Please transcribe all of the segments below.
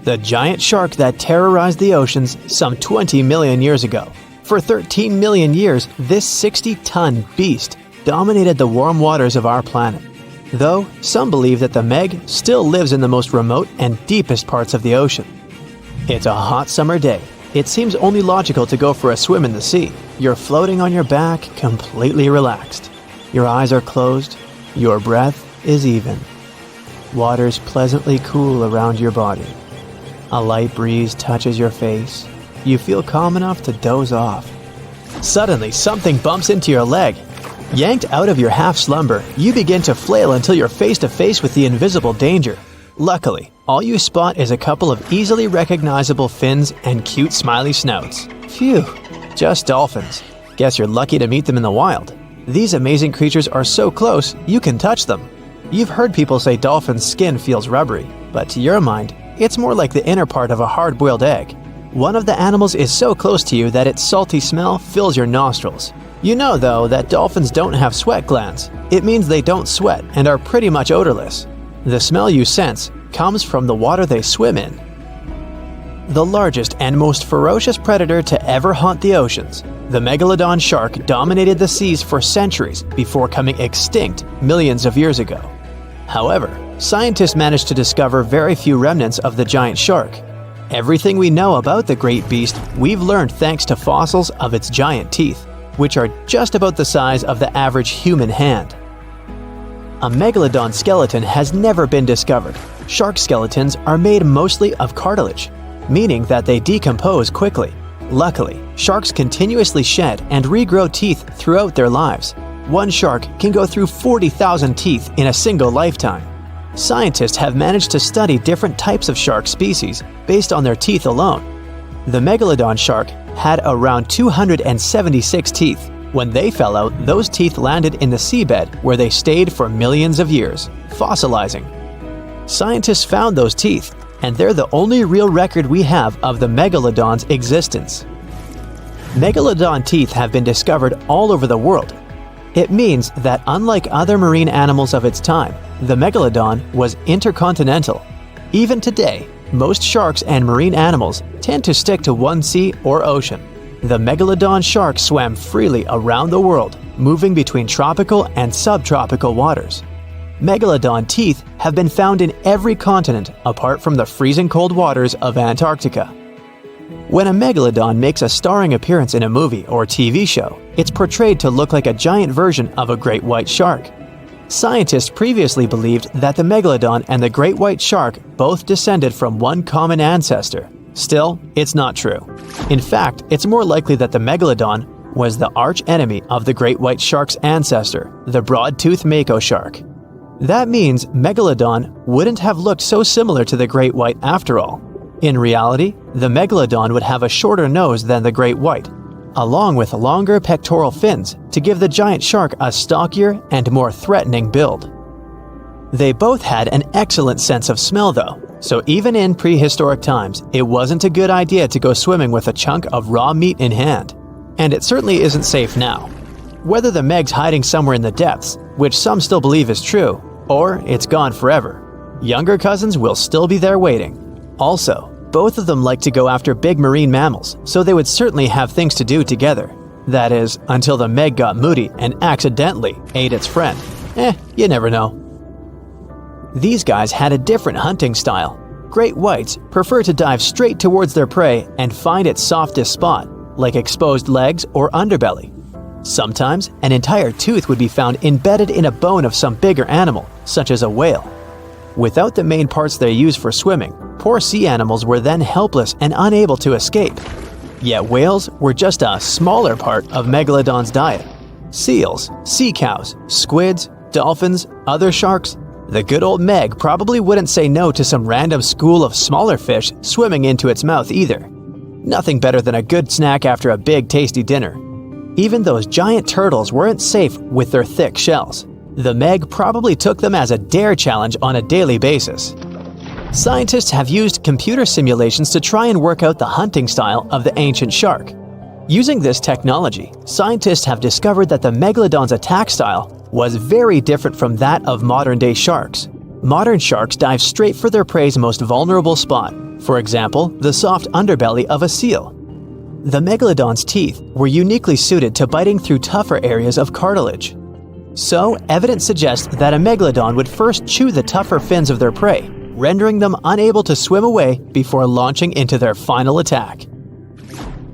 the giant shark that terrorized the oceans some 20 million years ago. For 13 million years, this 60-ton beast dominated the warm waters of our planet. Though, some believe that the Meg still lives in the most remote and deepest parts of the ocean. It's a hot summer day. It seems only logical to go for a swim in the sea. You're floating on your back, completely relaxed. Your eyes are closed. Your breath is even. Water's pleasantly cool around your body. A light breeze touches your face. You feel calm enough to doze off. Suddenly, something bumps into your leg. Yanked out of your half-slumber, you begin to flail until you're face to face with the invisible danger. Luckily, all you spot is a couple of easily recognizable fins and cute smiley snouts. Phew, just dolphins. Guess you're lucky to meet them in the wild. These amazing creatures are so close, you can touch them. You've heard people say dolphins' skin feels rubbery, but to your mind, it's more like the inner part of a hard-boiled egg. One of the animals is so close to you that its salty smell fills your nostrils. You know, though, that dolphins don't have sweat glands. It means they don't sweat and are pretty much odorless. The smell you sense comes from the water they swim in. The largest and most ferocious predator to ever haunt the oceans, the Megalodon shark dominated the seas for centuries before coming extinct millions of years ago. However, scientists managed to discover very few remnants of the giant shark. Everything we know about the great beast we've learned thanks to fossils of its giant teeth, which are just about the size of the average human hand. A megalodon skeleton has never been discovered. Shark skeletons are made mostly of cartilage, meaning that they decompose quickly. Luckily, sharks continuously shed and regrow teeth throughout their lives. One shark can go through 40,000 teeth in a single lifetime. Scientists have managed to study different types of shark species based on their teeth alone. The megalodon shark had around 276 teeth. When they fell out, those teeth landed in the seabed where they stayed for millions of years, fossilizing. Scientists found those teeth, and they're the only real record we have of the megalodon's existence. Megalodon teeth have been discovered all over the world. It means that unlike other marine animals of its time, the megalodon was intercontinental. Even today, most sharks and marine animals tend to stick to one sea or ocean. The megalodon shark swam freely around the world, moving between tropical and subtropical waters. Megalodon teeth have been found in every continent apart from the freezing cold waters of Antarctica. When a megalodon makes a starring appearance in a movie or TV show, it's portrayed to look like a giant version of a great white shark. Scientists previously believed that the megalodon and the great white shark both descended from one common ancestor. Still, it's not true. In fact, it's more likely that the megalodon was the arch-enemy of the great white shark's ancestor, the broad-toothed mako shark. That means Megalodon wouldn't have looked so similar to the great white after all. In reality, the Megalodon would have a shorter nose than the great white, along with longer pectoral fins to give the giant shark a stockier and more threatening build. They both had an excellent sense of smell though, so even in prehistoric times, it wasn't a good idea to go swimming with a chunk of raw meat in hand. And it certainly isn't safe now. Whether the Meg's hiding somewhere in the depths, which some still believe is true, or it's gone forever, younger cousins will still be there waiting. Also, both of them like to go after big marine mammals, so they would certainly have things to do together. That is, until the Meg got moody and accidentally ate its friend. You never know. These guys had a different hunting style. Great whites prefer to dive straight towards their prey and find its softest spot, like exposed legs or underbelly. Sometimes, an entire tooth would be found embedded in a bone of some bigger animal, such as a whale. Without the main parts they use for swimming, poor sea animals were then helpless and unable to escape. Yet whales were just a smaller part of Megalodon's diet. Seals, sea cows, squids, dolphins, other sharks. The good old Meg probably wouldn't say no to some random school of smaller fish swimming into its mouth either. Nothing better than a good snack after a big tasty dinner. Even those giant turtles weren't safe with their thick shells. The Meg probably took them as a dare challenge on a daily basis. Scientists have used computer simulations to try and work out the hunting style of the ancient shark. Using this technology, scientists have discovered that the Megalodon's attack style was very different from that of modern-day sharks. Modern sharks dive straight for their prey's most vulnerable spot, For example, the soft underbelly of a seal. The Megalodon's teeth were uniquely suited to biting through tougher areas of cartilage. So, evidence suggests that a Megalodon would first chew the tougher fins of their prey, rendering them unable to swim away before launching into their final attack.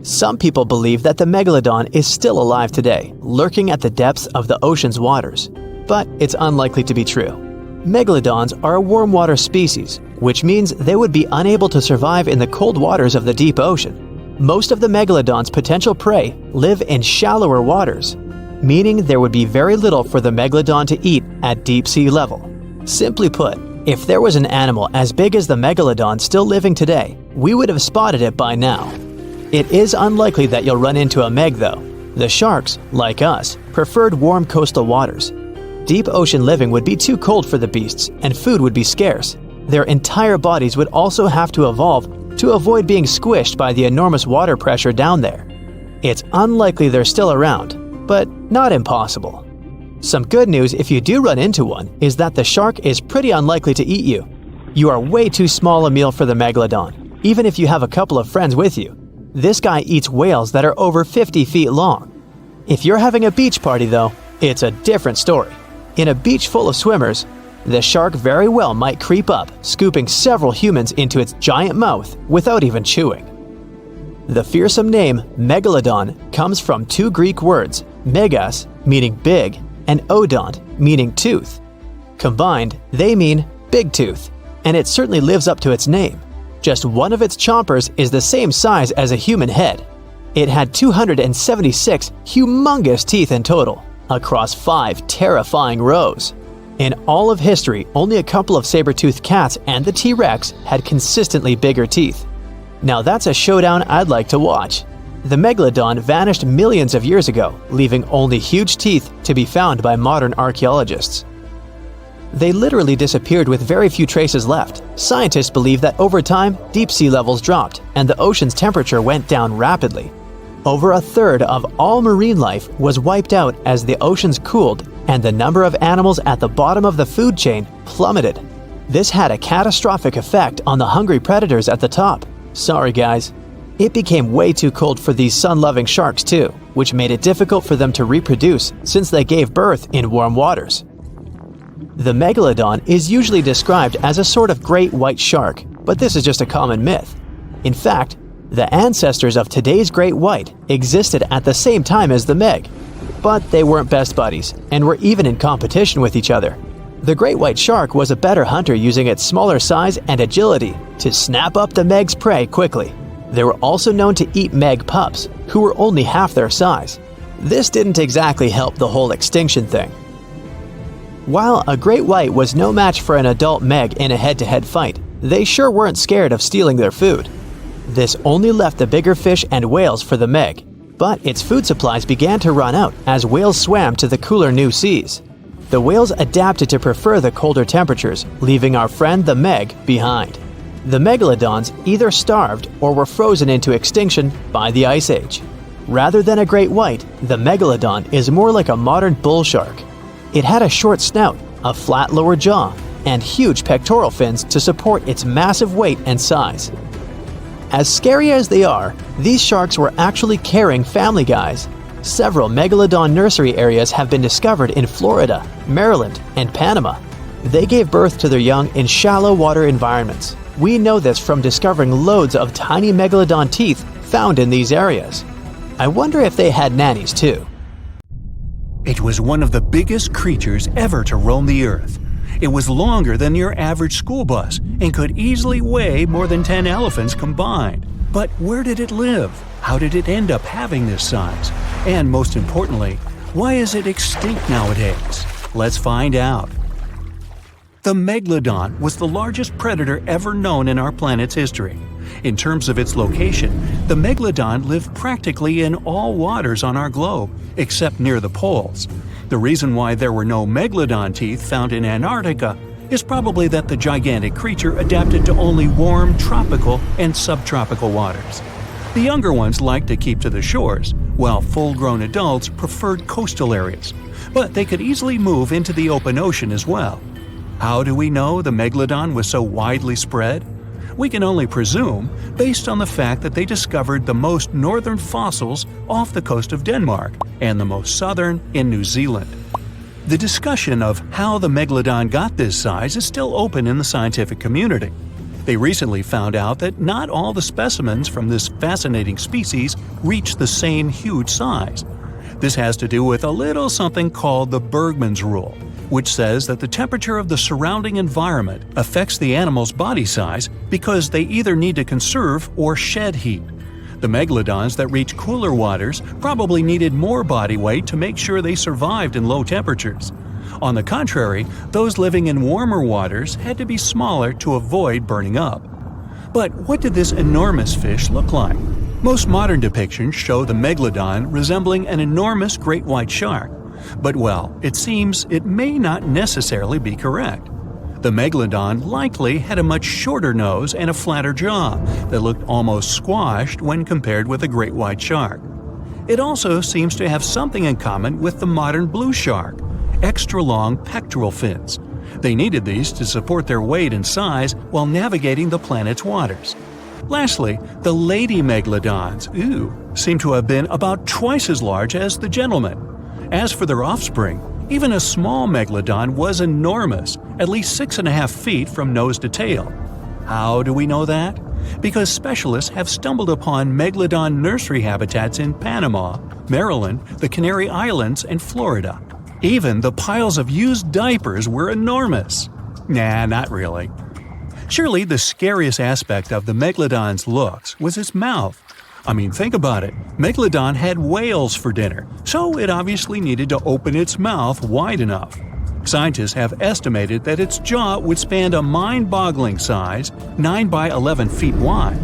Some people believe that the Megalodon is still alive today, lurking at the depths of the ocean's waters. But it's unlikely to be true. Megalodons are a warm water species, which means they would be unable to survive in the cold waters of the deep ocean. Most of the Megalodon's potential prey live in shallower waters, meaning there would be very little for the Megalodon to eat at deep sea level. Simply put, if there was an animal as big as the Megalodon still living today, we would have spotted it by now. It is unlikely that you'll run into a Meg though. The sharks, like us, preferred warm coastal waters. Deep ocean living would be too cold for the beasts, and food would be scarce. Their entire bodies would also have to evolve to avoid being squished by the enormous water pressure down there. It's unlikely they're still around, but not impossible. Some good news if you do run into one is that the shark is pretty unlikely to eat you. You are way too small a meal for the Megalodon, even if you have a couple of friends with you. This guy eats whales that are over 50 feet long. If you're having a beach party though, it's a different story. In a beach full of swimmers, the shark very well might creep up, scooping several humans into its giant mouth without even chewing. The fearsome name Megalodon comes from two Greek words, megas, meaning big, and odont, meaning tooth. Combined, they mean big tooth, and it certainly lives up to its name. Just one of its chompers is the same size as a human head. It had 276 humongous teeth in total, across 5 terrifying rows. In all of history, only a couple of saber-toothed cats and the T-Rex had consistently bigger teeth. Now that's a showdown I'd like to watch. The Megalodon vanished millions of years ago, leaving only huge teeth to be found by modern archaeologists. They literally disappeared with very few traces left. Scientists believe that over time, deep sea levels dropped and the ocean's temperature went down rapidly. Over a third of all marine life was wiped out as the oceans cooled and the number of animals at the bottom of the food chain plummeted. This had a catastrophic effect on the hungry predators at the top. Sorry guys. It became way too cold for these sun-loving sharks too, which made it difficult for them to reproduce since they gave birth in warm waters. The Megalodon is usually described as a sort of great white shark, but this is just a common myth. In fact, the ancestors of today's great white existed at the same time as the Meg, but they weren't best buddies and were even in competition with each other. The great white shark was a better hunter using its smaller size and agility to snap up the Meg's prey quickly. They were also known to eat Meg pups, who were only half their size. This didn't exactly help the whole extinction thing. While a great white was no match for an adult Meg in a head-to-head fight, they sure weren't scared of stealing their food. This only left the bigger fish and whales for the Meg, but its food supplies began to run out as whales swam to the cooler new seas. The whales adapted to prefer the colder temperatures, leaving our friend the Meg behind. The Megalodons either starved or were frozen into extinction by the Ice Age. Rather than a great white, the Megalodon is more like a modern bull shark. It had a short snout, a flat lower jaw, and huge pectoral fins to support its massive weight and size. As scary as they are, these sharks were actually caring family guys. Several Megalodon nursery areas have been discovered in Florida, Maryland, and Panama. They gave birth to their young in shallow water environments. We know this from discovering loads of tiny Megalodon teeth found in these areas. I wonder if they had nannies too. It was one of the biggest creatures ever to roam the earth. It was longer than your average school bus and could easily weigh more than 10 elephants combined. But where did it live? How did it end up having this size? And most importantly, why is it extinct nowadays? Let's find out. The Megalodon was the largest predator ever known in our planet's history. In terms of its location, the Megalodon lived practically in all waters on our globe, except near the poles. The reason why there were no Megalodon teeth found in Antarctica is probably that the gigantic creature adapted to only warm tropical and subtropical waters. The younger ones liked to keep to the shores, while full-grown adults preferred coastal areas, but they could easily move into the open ocean as well. How do we know the Megalodon was so widely spread? We can only presume, based on the fact that they discovered the most northern fossils off the coast of Denmark and the most southern in New Zealand. The discussion of how the Megalodon got this size is still open in the scientific community. They recently found out that not all the specimens from this fascinating species reach the same huge size. This has to do with a little something called the Bergmann's rule, which says that the temperature of the surrounding environment affects the animal's body size because they either need to conserve or shed heat. The megalodons that reach cooler waters probably needed more body weight to make sure they survived in low temperatures. On the contrary, those living in warmer waters had to be smaller to avoid burning up. But what did this enormous fish look like? Most modern depictions show the megalodon resembling an enormous great white shark. But well, it seems it may not necessarily be correct. The megalodon likely had a much shorter nose and a flatter jaw that looked almost squashed when compared with a great white shark. It also seems to have something in common with the modern blue shark: extra-long pectoral fins. They needed these to support their weight and size while navigating the planet's waters. Lastly, the lady megalodons, seem to have been about twice as large as the gentlemen. As for their offspring, even a small megalodon was enormous, at least 6.5 feet from nose to tail. How do we know that? Because specialists have stumbled upon megalodon nursery habitats in Panama, Maryland, the Canary Islands, and Florida. Even the piles of used diapers were enormous. Nah, not really. Surely the scariest aspect of the megalodon's looks was its mouth. I mean, think about it. Megalodon had whales for dinner, so it obviously needed to open its mouth wide enough. Scientists have estimated that its jaw would span a mind-boggling size, 9 by 11 feet wide.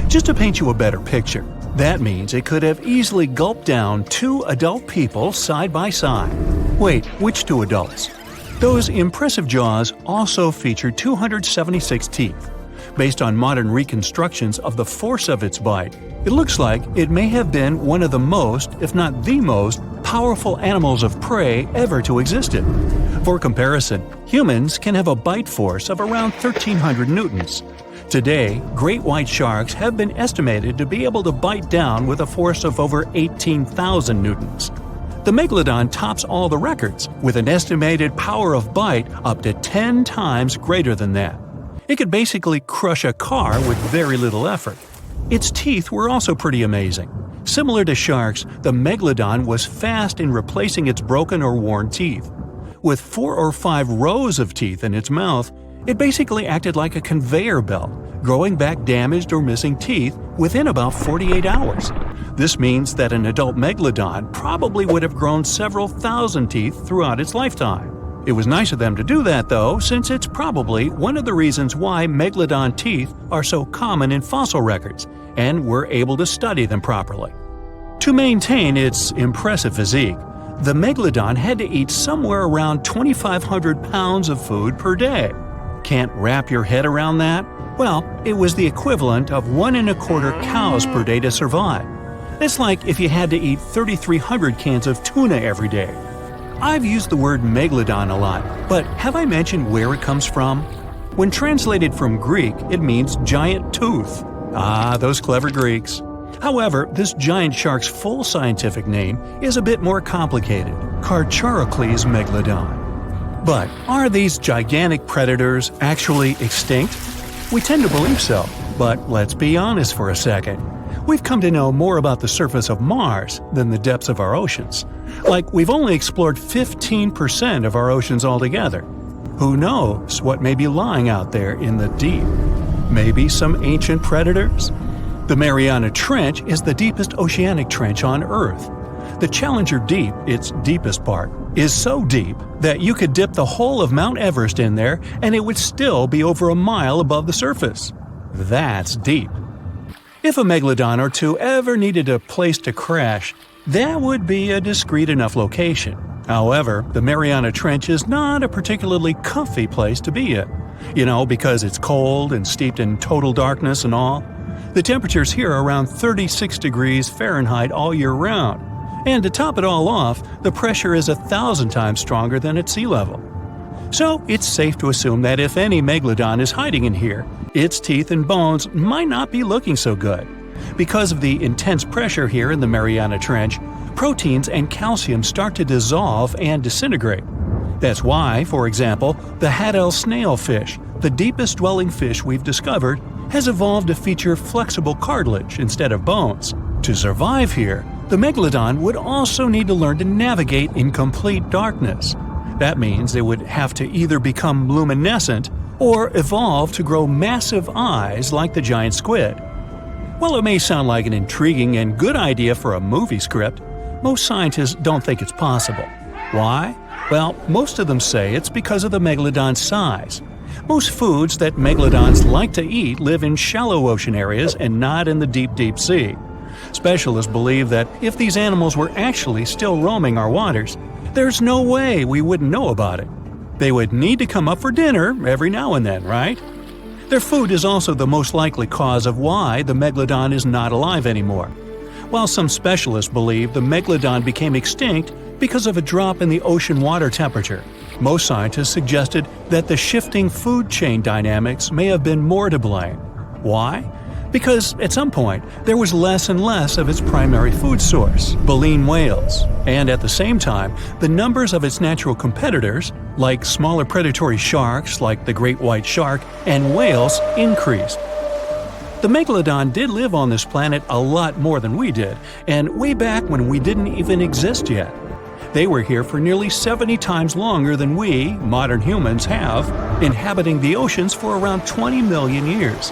Just to paint you a better picture, that means it could have easily gulped down 2 adult people side by side. Wait, which 2 adults? Those impressive jaws also feature 276 teeth. Based on modern reconstructions of the force of its bite, it looks like it may have been one of the most, if not the most, powerful animals of prey ever to exist. For comparison, humans can have a bite force of around 1,300 newtons. Today, great white sharks have been estimated to be able to bite down with a force of over 18,000 newtons. The megalodon tops all the records, with an estimated power of bite up to 10 times greater than that. It could basically crush a car with very little effort. Its teeth were also pretty amazing. Similar to sharks, the megalodon was fast in replacing its broken or worn teeth. With 4 or 5 rows of teeth in its mouth, it basically acted like a conveyor belt, growing back damaged or missing teeth within about 48 hours. This means that an adult megalodon probably would have grown several thousand teeth throughout its lifetime. It was nice of them to do that, though, since it's probably one of the reasons why megalodon teeth are so common in fossil records, and we're able to study them properly. To maintain its impressive physique, the megalodon had to eat somewhere around 2,500 pounds of food per day. Can't wrap your head around that? Well, it was the equivalent of 1.25 cows per day to survive. It's like if you had to eat 3,300 cans of tuna every day. I've used the word megalodon a lot, but have I mentioned where it comes from? When translated from Greek, it means giant tooth. Ah, those clever Greeks. However, this giant shark's full scientific name is a bit more complicated: Carcharocles megalodon. But are these gigantic predators actually extinct? We tend to believe so, but let's be honest for a second. We've come to know more about the surface of Mars than the depths of our oceans. Like, we've only explored 15% of our oceans altogether. Who knows what may be lying out there in the deep? Maybe some ancient predators? The Mariana Trench is the deepest oceanic trench on Earth. The Challenger Deep, its deepest part, is so deep that you could dip the whole of Mount Everest in there and it would still be over a mile above the surface. That's deep. If a megalodon or two ever needed a place to crash, that would be a discreet enough location. However, the Mariana Trench is not a particularly comfy place to be in. Because it's cold and steeped in total darkness and all. The temperatures here are around 36 degrees Fahrenheit all year round. And to top it all off, the pressure is 1,000 times stronger than at sea level. So it's safe to assume that if any megalodon is hiding in here, its teeth and bones might not be looking so good. Because of the intense pressure here in the Mariana Trench, proteins and calcium start to dissolve and disintegrate. That's why, for example, the Haddell snailfish, the deepest dwelling fish we've discovered, has evolved to feature flexible cartilage instead of bones. To survive here, the Megalodon would also need to learn to navigate in complete darkness. That means they would have to either become luminescent or evolve to grow massive eyes like the giant squid. While it may sound like an intriguing and good idea for a movie script, most scientists don't think it's possible. Why? Well, most of them say it's because of the Megalodon's size. Most foods that Megalodons like to eat live in shallow ocean areas and not in the deep, deep sea. Specialists believe that if these animals were actually still roaming our waters, there's no way we wouldn't know about it. They would need to come up for dinner every now and then, right? Their food is also the most likely cause of why the Megalodon is not alive anymore. While some specialists believe the Megalodon became extinct because of a drop in the ocean water temperature, most scientists suggested that the shifting food chain dynamics may have been more to blame. Why? Because at some point, there was less and less of its primary food source, baleen whales, and at the same time, the numbers of its natural competitors, like smaller predatory sharks like the great white shark and whales, increased. The Megalodon did live on this planet a lot more than we did, and way back when we didn't even exist yet. They were here for nearly 70 times longer than we, modern humans, have, inhabiting the oceans for around 20 million years.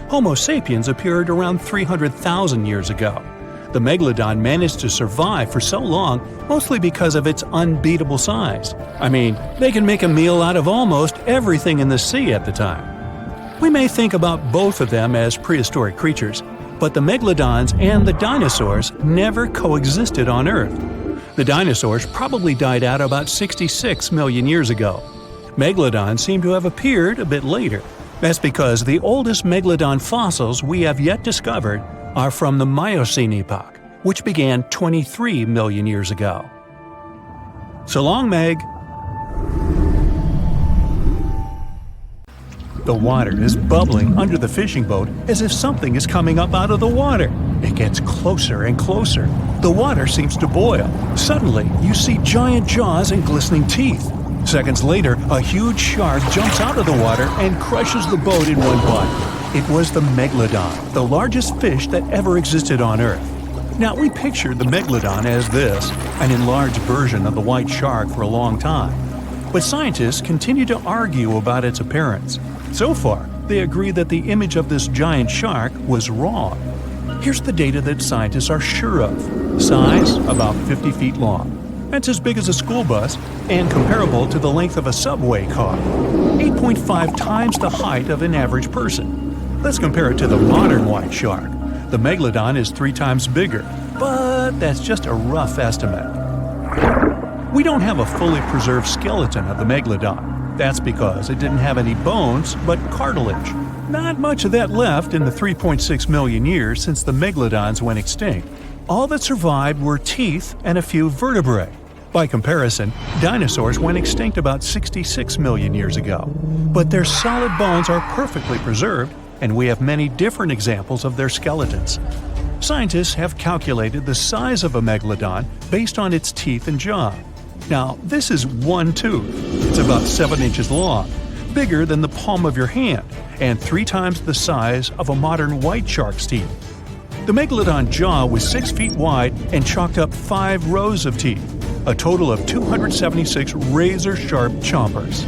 Homo sapiens appeared around 300,000 years ago. The Megalodon managed to survive for so long mostly because of its unbeatable size. I mean, they can make a meal out of almost everything in the sea at the time. We may think about both of them as prehistoric creatures, but the Megalodons and the dinosaurs never coexisted on Earth. The dinosaurs probably died out about 66 million years ago. Megalodons seem to have appeared a bit later. That's because the oldest Megalodon fossils we have yet discovered are from the Miocene epoch, which began 23 million years ago. So long, Meg! The water is bubbling under the fishing boat as if something is coming up out of the water. It gets closer and closer. The water seems to boil. Suddenly, you see giant jaws and glistening teeth. Seconds later, a huge shark jumps out of the water and crushes the boat in one bite. It was the Megalodon, the largest fish that ever existed on Earth. Now, we pictured the Megalodon as this, an enlarged version of the white shark for a long time. But scientists continue to argue about its appearance. So far, they agree that the image of this giant shark was wrong. Here's the data that scientists are sure of. Size, about 50 feet long. That's as big as a school bus and comparable to the length of a subway car. 8.5 times the height of an average person. Let's compare it to the modern white shark. The Megalodon is 3 times bigger, but that's just a rough estimate. We don't have a fully preserved skeleton of the Megalodon. That's because it didn't have any bones, but cartilage. Not much of that left in the 3.6 million years since the Megalodons went extinct. All that survived were teeth and a few vertebrae. By comparison, dinosaurs went extinct about 66 million years ago. But their solid bones are perfectly preserved, and we have many different examples of their skeletons. Scientists have calculated the size of a Megalodon based on its teeth and jaw. Now, this is one tooth. It's about 7 inches long, bigger than the palm of your hand, and 3 times the size of a modern white shark's teeth. The Megalodon jaw was 6 feet wide and chalked up 5 rows of teeth, a total of 276 razor-sharp chompers.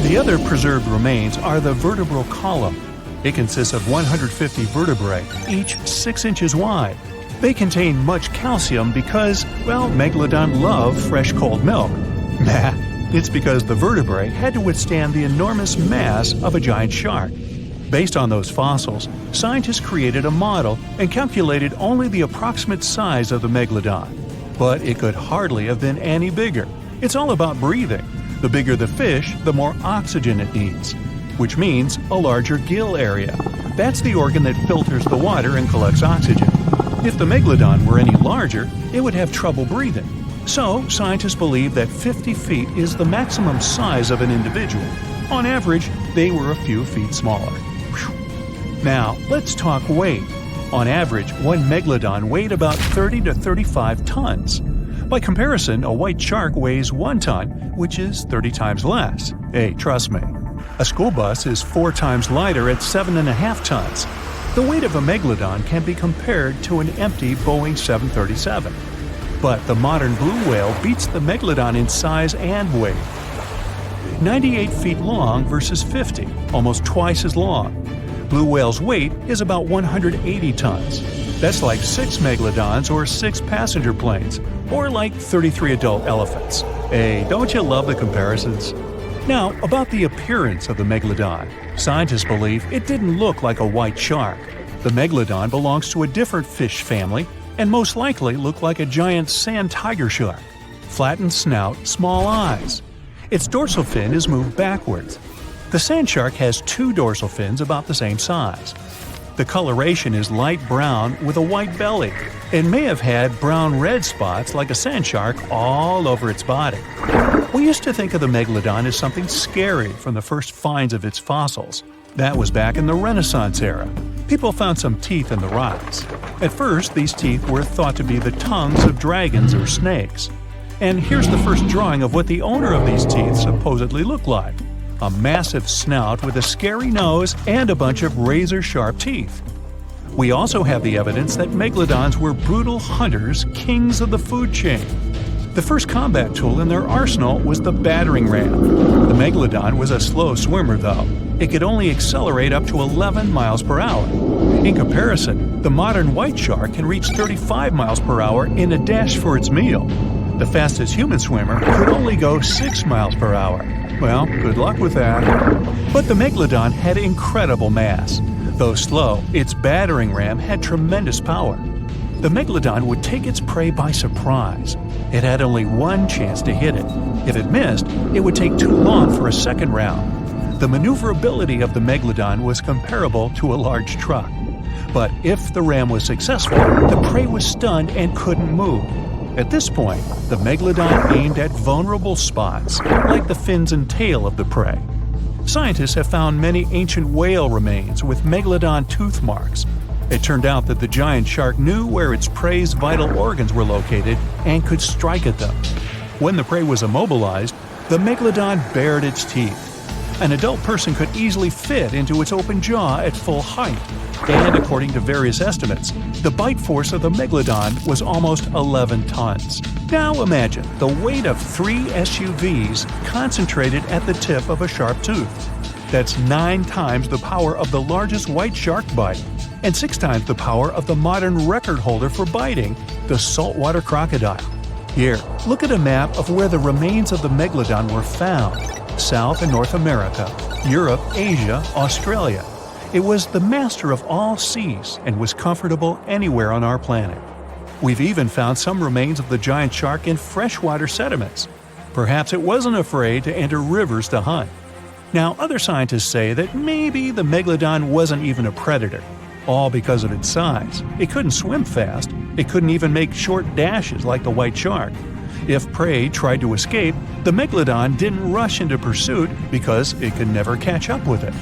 The other preserved remains are the vertebral column. It consists of 150 vertebrae, each 6 inches wide. They contain much calcium because, well, Megalodon love fresh cold milk. Nah, it's because the vertebrae had to withstand the enormous mass of a giant shark. Based on those fossils, scientists created a model and calculated only the approximate size of the Megalodon. But it could hardly have been any bigger. It's all about breathing. The bigger the fish, the more oxygen it needs, which means a larger gill area. That's the organ that filters the water and collects oxygen. If the Megalodon were any larger, it would have trouble breathing. So, scientists believe that 50 feet is the maximum size of an individual. On average, they were a few feet smaller. Whew. Now, let's talk weight. On average, one megalodon weighed about 30 to 35 tons. By comparison, a white shark weighs 1 ton, which is 30 times less. Hey, trust me. A school bus is 4 times lighter at 7.5 tons. The weight of a megalodon can be compared to an empty Boeing 737. But the modern blue whale beats the megalodon in size and weight. 98 feet long versus 50, almost twice as long. Blue whale's weight is about 180 tons. That's like 6 megalodons or 6 passenger planes, or like 33 adult elephants. Hey, don't you love the comparisons? Now, about the appearance of the megalodon. Scientists believe it didn't look like a white shark. The megalodon belongs to a different fish family and most likely looked like a giant sand tiger shark. Flattened snout, small eyes. Its dorsal fin is moved backwards. The sand shark has 2 dorsal fins about the same size. The coloration is light brown with a white belly. It may have had brown-red spots like a sand shark all over its body. We used to think of the megalodon as something scary from the first finds of its fossils. That was back in the Renaissance era. People found some teeth in the rocks. At first, these teeth were thought to be the tongues of dragons or snakes. And here's the first drawing of what the owner of these teeth supposedly looked like. A massive snout with a scary nose and a bunch of razor-sharp teeth. We also have the evidence that megalodons were brutal hunters, kings of the food chain. The first combat tool in their arsenal was the battering ram. The megalodon was a slow swimmer, though. It could only accelerate up to 11 miles per hour. In comparison, the modern white shark can reach 35 miles per hour in a dash for its meal. The fastest human swimmer could only go 6 miles per hour. Well, good luck with that. But the megalodon had incredible mass. Though slow, its battering ram had tremendous power. The megalodon would take its prey by surprise. It had only one chance to hit it. If it missed, it would take too long for a second round. The maneuverability of the megalodon was comparable to a large truck. But if the ram was successful, the prey was stunned and couldn't move. At this point, the megalodon aimed at vulnerable spots, like the fins and tail of the prey. Scientists have found many ancient whale remains with megalodon tooth marks. It turned out that the giant shark knew where its prey's vital organs were located and could strike at them. When the prey was immobilized, the megalodon bared its teeth. An adult person could easily fit into its open jaw at full height. And according to various estimates, the bite force of the megalodon was almost 11 tons. Now imagine the weight of 3 SUVs concentrated at the tip of a sharp tooth. That's 9 times the power of the largest white shark bite, and 6 times the power of the modern record holder for biting, the saltwater crocodile. Here, look at a map of where the remains of the megalodon were found. South and North America, Europe, Asia, Australia. It was the master of all seas and was comfortable anywhere on our planet. We've even found some remains of the giant shark in freshwater sediments. Perhaps it wasn't afraid to enter rivers to hunt. Now, other scientists say that maybe the megalodon wasn't even a predator, all because of its size. It couldn't swim fast. It couldn't even make short dashes like the white shark. If prey tried to escape, the megalodon didn't rush into pursuit because it could never catch up with it.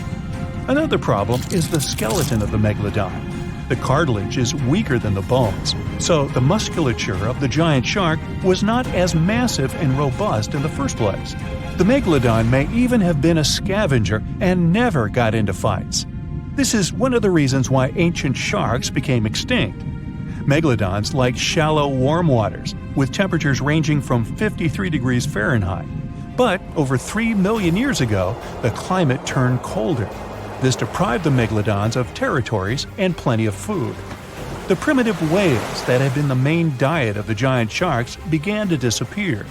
Another problem is the skeleton of the megalodon. The cartilage is weaker than the bones, so the musculature of the giant shark was not as massive and robust in the first place. The megalodon may even have been a scavenger and never got into fights. This is one of the reasons why ancient sharks became extinct. Megalodons like shallow, warm waters, with temperatures ranging from 53 degrees Fahrenheit. But over 3 million years ago, the climate turned colder. This deprived the megalodons of territories and plenty of food. The primitive whales that had been the main diet of the giant sharks began to disappear.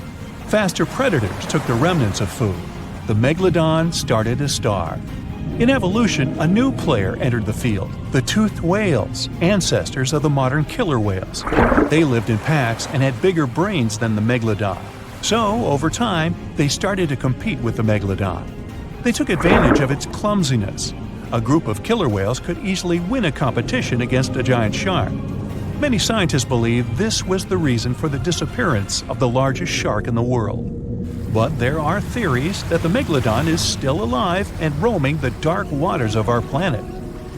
Faster predators took the remnants of food. The megalodon started to starve. In evolution, a new player entered the field, the toothed whales, ancestors of the modern killer whales. They lived in packs and had bigger brains than the megalodon. So, over time, they started to compete with the megalodon. They took advantage of its clumsiness. A group of killer whales could easily win a competition against a giant shark. Many scientists believe this was the reason for the disappearance of the largest shark in the world. But there are theories that the megalodon is still alive and roaming the dark waters of our planet.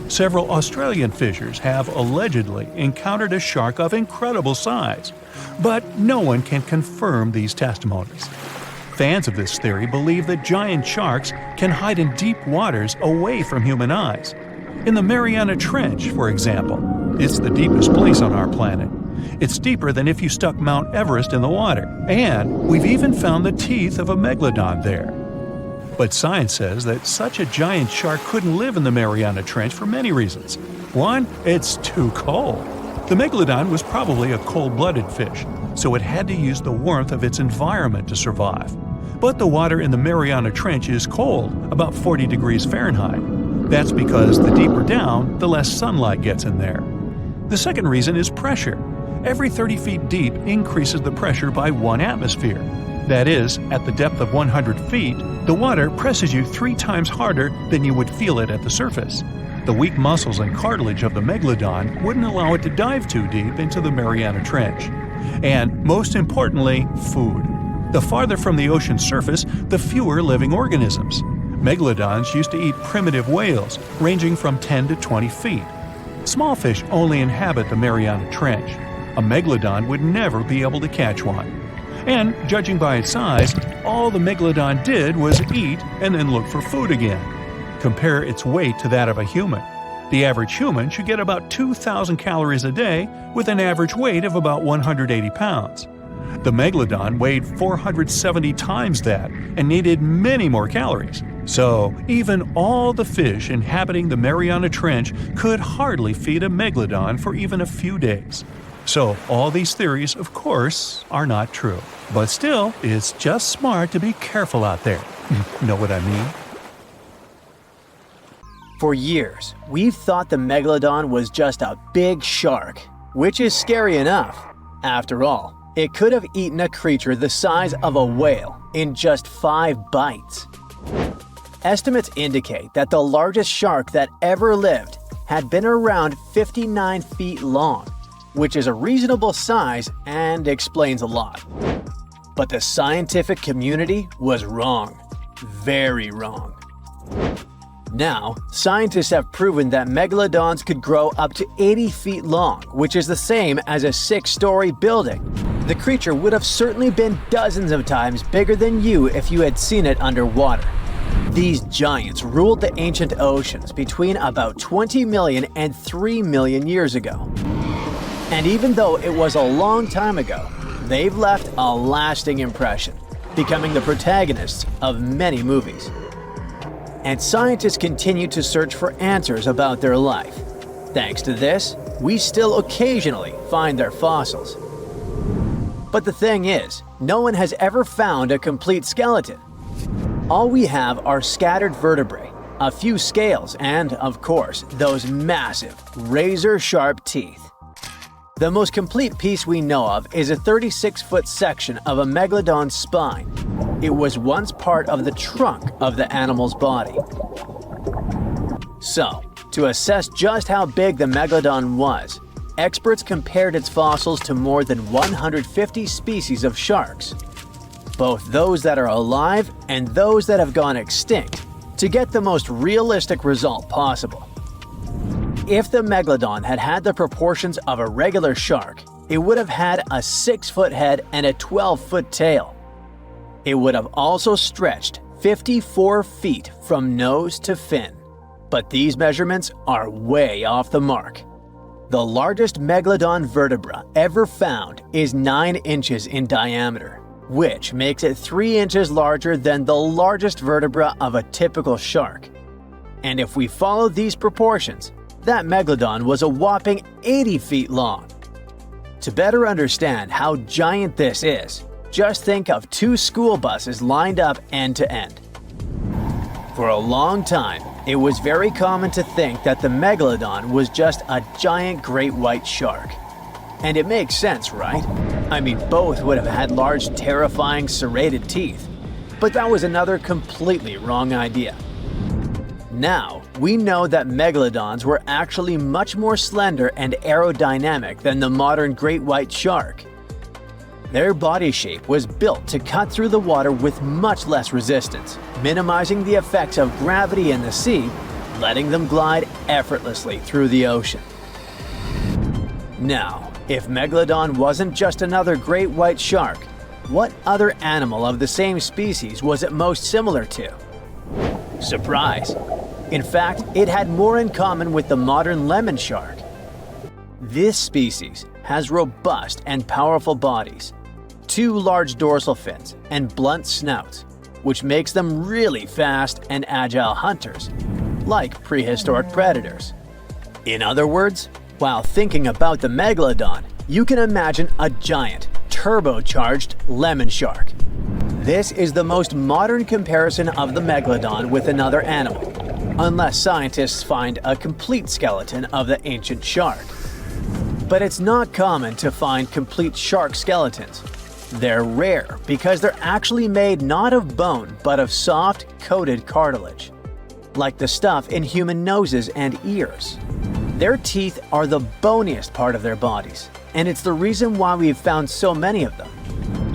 Several Australian fishers have allegedly encountered a shark of incredible size, but no one can confirm these testimonies. Fans of this theory believe that giant sharks can hide in deep waters away from human eyes. In the Mariana Trench, for example, it's the deepest place on our planet. It's deeper than if you stuck Mount Everest in the water, and we've even found the teeth of a megalodon there. But science says that such a giant shark couldn't live in the Mariana Trench for many reasons. One, it's too cold. The megalodon was probably a cold-blooded fish, so it had to use the warmth of its environment to survive. But the water in the Mariana Trench is cold, about 40 degrees Fahrenheit. That's because the deeper down, the less sunlight gets in there. The second reason is pressure. Every 30 feet deep increases the pressure by 1 atmosphere. That is, at the depth of 100 feet, the water presses you 3 times harder than you would feel it at the surface. The weak muscles and cartilage of the megalodon wouldn't allow it to dive too deep into the Mariana Trench. And most importantly, food. The farther from the ocean's surface, the fewer living organisms. Megalodons used to eat primitive whales, ranging from 10 to 20 feet. Small fish only inhabit the Mariana Trench. A megalodon would never be able to catch one. And, judging by its size, all the megalodon did was eat and then look for food again. Compare its weight to that of a human. The average human should get about 2,000 calories a day with an average weight of about 180 pounds. The megalodon weighed 470 times that and needed many more calories. So, even all the fish inhabiting the Mariana Trench could hardly feed a megalodon for even a few days. So, all these theories, of course, are not true. But still, it's just smart to be careful out there. Know what I mean? For years, we've thought the megalodon was just a big shark, which is scary enough. After all, it could have eaten a creature the size of a whale in just 5 bites. Estimates indicate that the largest shark that ever lived had been around 59 feet long, which is a reasonable size and explains a lot. But the scientific community was wrong. Very wrong. Now, scientists have proven that megalodons could grow up to 80 feet long, which is the same as a 6-story building. The creature would have certainly been dozens of times bigger than you if you had seen it underwater. These giants ruled the ancient oceans between about 20 million and 3 million years ago. And even though it was a long time ago, they've left a lasting impression, becoming the protagonists of many movies. And scientists continue to search for answers about their life. Thanks to this, we still occasionally find their fossils. But the thing is, no one has ever found a complete skeleton. All we have are scattered vertebrae, a few scales, and, of course, those massive, razor-sharp teeth. The most complete piece we know of is a 36-foot section of a megalodon's spine. It was once part of the trunk of the animal's body. So, to assess just how big the megalodon was, experts compared its fossils to more than 150 species of sharks, both those that are alive and those that have gone extinct, to get the most realistic result possible. If the megalodon had had the proportions of a regular shark, it would have had a 6-foot head and a 12-foot tail. It would have also stretched 54 feet from nose to fin. But these measurements are way off the mark. The largest megalodon vertebra ever found is 9 inches in diameter, which makes it 3 inches larger than the largest vertebra of a typical shark. And if we follow these proportions, that megalodon was a whopping 80 feet long. To better understand how giant this is, just think of 2 school buses lined up end to end. For a long time, it was very common to think that the megalodon was just a giant great white shark. And it makes sense, right? I mean, both would have had large, terrifying, serrated teeth. But that was another completely wrong idea. Now, we know that megalodons were actually much more slender and aerodynamic than the modern great white shark. Their body shape was built to cut through the water with much less resistance, minimizing the effects of gravity in the sea letting them glide effortlessly through the ocean. Now, if Megalodon wasn't just another great white shark, what other animal of the same species was it most similar to? Surprise! In fact, it had more in common with the modern lemon shark. This species has robust and powerful bodies, 2 large dorsal fins, and blunt snouts, which makes them really fast and agile hunters, like prehistoric predators. In other words, while thinking about the Megalodon, you can imagine a giant, turbocharged lemon shark. This is the most modern comparison of the Megalodon with another animal, unless scientists find a complete skeleton of the ancient shark. But it's not common to find complete shark skeletons. They're rare because they're actually made not of bone but of soft, coated cartilage, like the stuff in human noses and ears. Their teeth are the boniest part of their bodies, and it's the reason why we've found so many of them.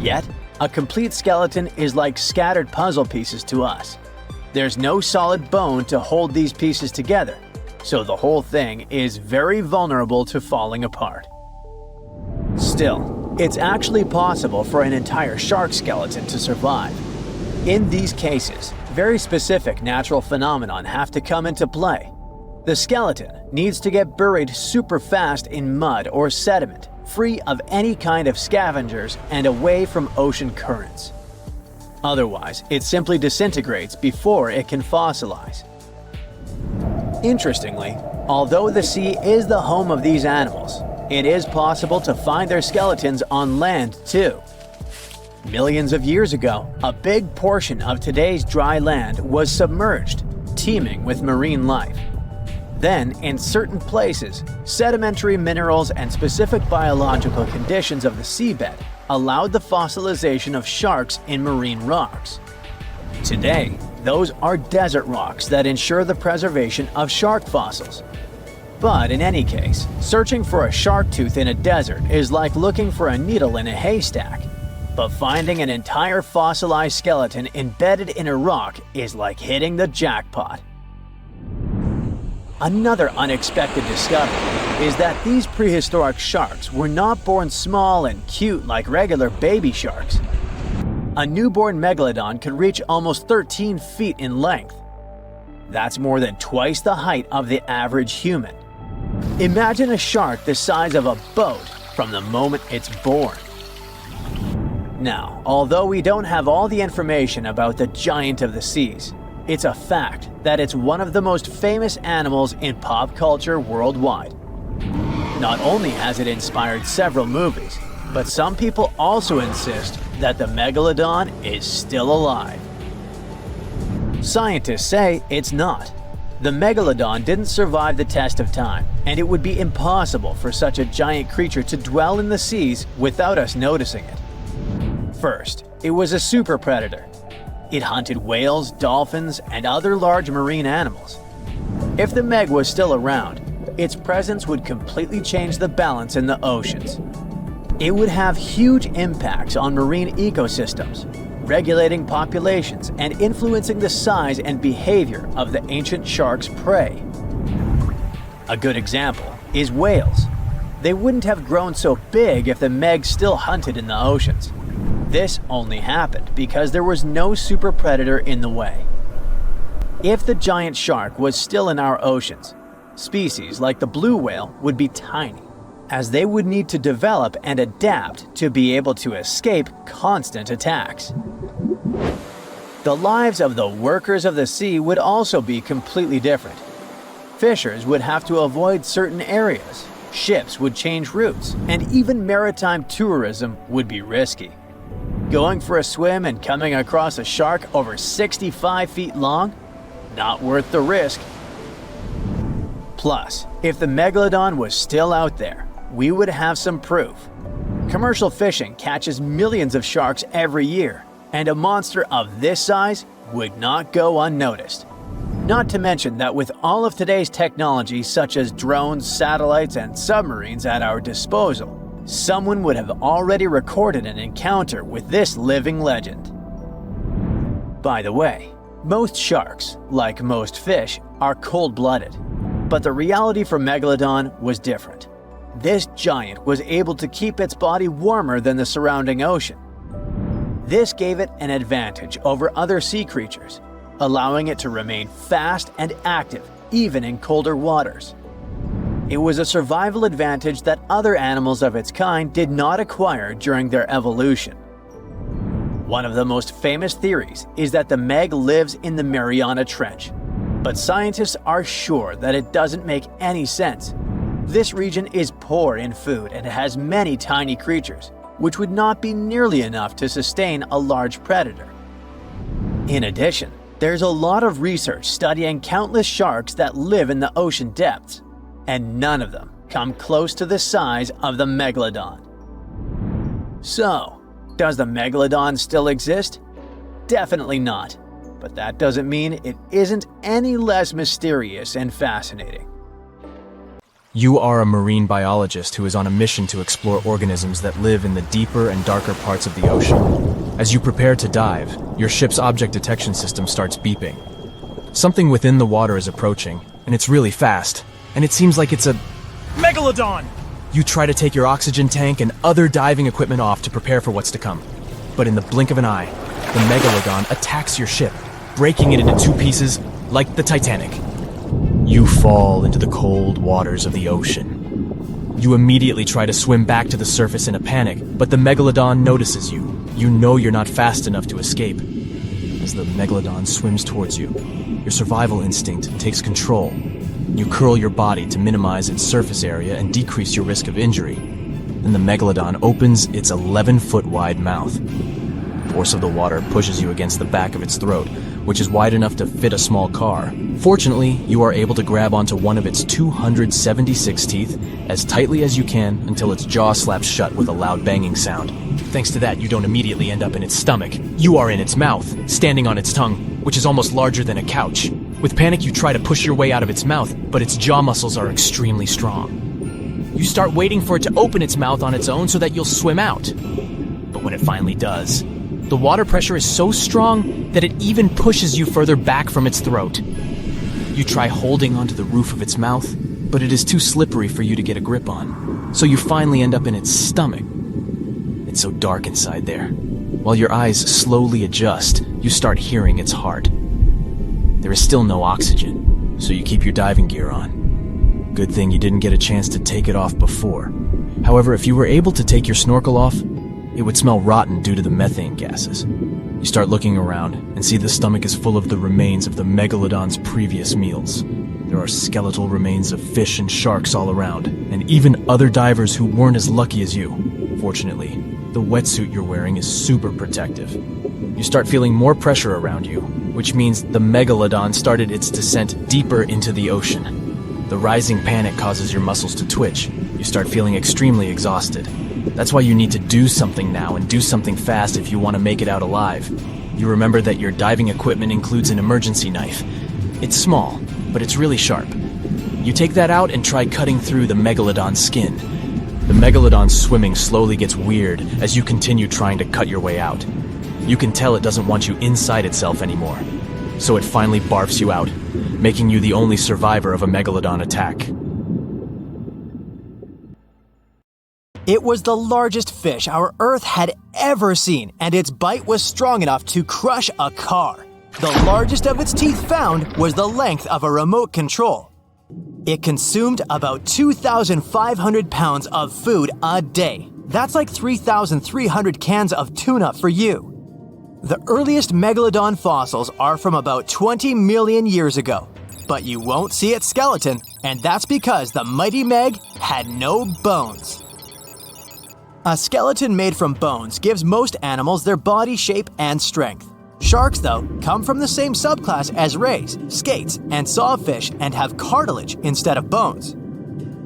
Yet, a complete skeleton is like scattered puzzle pieces to us. There's no solid bone to hold these pieces together, so the whole thing is very vulnerable to falling apart. Still, it's actually possible for an entire shark skeleton to survive. In these cases, very specific natural phenomena have to come into play. The skeleton needs to get buried super fast in mud or sediment, free of any kind of scavengers and away from ocean currents. Otherwise, it simply disintegrates before it can fossilize. Interestingly, although the sea is the home of these animals, it is possible to find their skeletons on land too. Millions of years ago, a big portion of today's dry land was submerged, teeming with marine life. Then, in certain places, sedimentary minerals and specific biological conditions of the seabed allowed the fossilization of sharks in marine rocks. Today, those are desert rocks that ensure the preservation of shark fossils. But in any case, searching for a shark tooth in a desert is like looking for a needle in a haystack. But finding an entire fossilized skeleton embedded in a rock is like hitting the jackpot. Another unexpected discovery is that these prehistoric sharks were not born small and cute like regular baby sharks. A newborn Megalodon could reach almost 13 feet in length. That's more than twice the height of the average human. Imagine a shark the size of a boat from the moment it's born. Now, although we don't have all the information about the giant of the seas, it's a fact that it's one of the most famous animals in pop culture worldwide. Not only has it inspired several movies, but some people also insist that the Megalodon is still alive. Scientists say it's not. The Megalodon didn't survive the test of time, and it would be impossible for such a giant creature to dwell in the seas without us noticing it. First, it was a super predator. It hunted whales, dolphins, and other large marine animals. If the Meg was still around, its presence would completely change the balance in the oceans. It would have huge impacts on marine ecosystems, regulating populations and influencing the size and behavior of the ancient shark's prey. A good example is whales. They wouldn't have grown so big if the Meg still hunted in the oceans. This only happened because there was no super predator in the way. If the giant shark was still in our oceans, species like the blue whale would be tiny, as they would need to develop and adapt to be able to escape constant attacks. The lives of the workers of the sea would also be completely different. Fishers would have to avoid certain areas, ships would change routes, and even maritime tourism would be risky. Going for a swim and coming across a shark over 65 feet long? Not worth the risk. Plus, if the Megalodon was still out there, we would have some proof. Commercial fishing catches millions of sharks every year, and a monster of this size would not go unnoticed. Not to mention that with all of today's technology such as drones, satellites, and submarines at our disposal, someone would have already recorded an encounter with this living legend. By the way, Most sharks, like most fish, are cold-blooded. But the reality for Megalodon was different. This giant was able to keep its body warmer than the surrounding ocean. This gave it an advantage over other sea creatures, allowing it to remain fast and active even in colder waters. It was a survival advantage that other animals of its kind did not acquire during their evolution. One of the most famous theories is that the Meg lives in the Mariana Trench, but scientists are sure that it doesn't make any sense. This region is poor in food and has many tiny creatures, which would not be nearly enough to sustain a large predator. In addition, there's a lot of research studying countless sharks that live in the ocean depths, and none of them come close to the size of the Megalodon. So, does the Megalodon still exist? Definitely not, but that doesn't mean it isn't any less mysterious and fascinating. You are a marine biologist who is on a mission to explore organisms that live in the deeper and darker parts of the ocean. As you prepare to dive, your ship's object detection system starts beeping. Something within the water is approaching, and it's really fast, and it seems like it's a Megalodon! You try to take your oxygen tank and other diving equipment off to prepare for what's to come. But in the blink of an eye, the Megalodon attacks your ship, breaking it into two pieces like the Titanic. You fall into the cold waters of the ocean. You immediately try to swim back to the surface in a panic, but the Megalodon notices you. You know you're not fast enough to escape. As the Megalodon swims towards you, your survival instinct takes control. You curl your body to minimize its surface area and decrease your risk of injury. Then the Megalodon opens its 11-foot wide mouth. The force of the water pushes you against the back of its throat, which is wide enough to fit a small car. Fortunately, you are able to grab onto one of its 276 teeth as tightly as you can until its jaw slaps shut with a loud banging sound. Thanks to that, you don't immediately end up in its stomach. You are in its mouth, standing on its tongue, which is almost larger than a couch. With panic, you try to push your way out of its mouth, but its jaw muscles are extremely strong. You start waiting for it to open its mouth on its own so that you'll swim out. But when it finally does, the water pressure is so strong that it even pushes you further back from its throat. You try holding onto the roof of its mouth, but it is too slippery for you to get a grip on. So you finally end up in its stomach. It's so dark inside there. While your eyes slowly adjust, you start hearing its heart. There is still no oxygen, so you keep your diving gear on. Good thing you didn't get a chance to take it off before. However, if you were able to take your snorkel off, it would smell rotten due to the methane gases. You start looking around and see the stomach is full of the remains of the Megalodon's previous meals. There are skeletal remains of fish and sharks all around, and even other divers who weren't as lucky as you. Fortunately, the wetsuit you're wearing is super protective. You start feeling more pressure around you, which means the Megalodon started its descent deeper into the ocean. The rising panic causes your muscles to twitch. You start feeling extremely exhausted. That's why you need to do something now and do something fast if you want to make it out alive. You remember that your diving equipment includes an emergency knife. It's small, but it's really sharp. You take that out and try cutting through the Megalodon's skin. The Megalodon's swimming slowly gets weird as you continue trying to cut your way out. You can tell it doesn't want you inside itself anymore, so it finally barfs you out, making you the only survivor of a Megalodon attack. It was the largest fish our Earth had ever seen, and its bite was strong enough to crush a car. The largest of its teeth found was the length of a remote control. It consumed about 2,500 pounds of food a day. That's like 3,300 cans of tuna for you. The earliest Megalodon fossils are from about 20 million years ago, but you won't see its skeleton, and that's because the mighty Meg had no bones. A skeleton made from bones gives most animals their body shape and strength. Sharks, though, come from the same subclass as rays, skates, and sawfish and have cartilage instead of bones.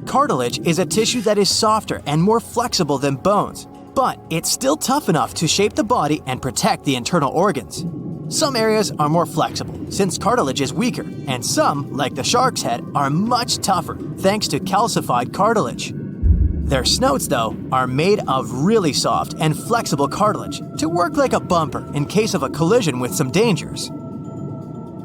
Cartilage is a tissue that is softer and more flexible than bones, but it's still tough enough to shape the body and protect the internal organs. Some areas are more flexible, since cartilage is weaker, and some, like the shark's head, are much tougher, thanks to calcified cartilage. Their snouts, though, are made of really soft and flexible cartilage to work like a bumper in case of a collision with some dangers.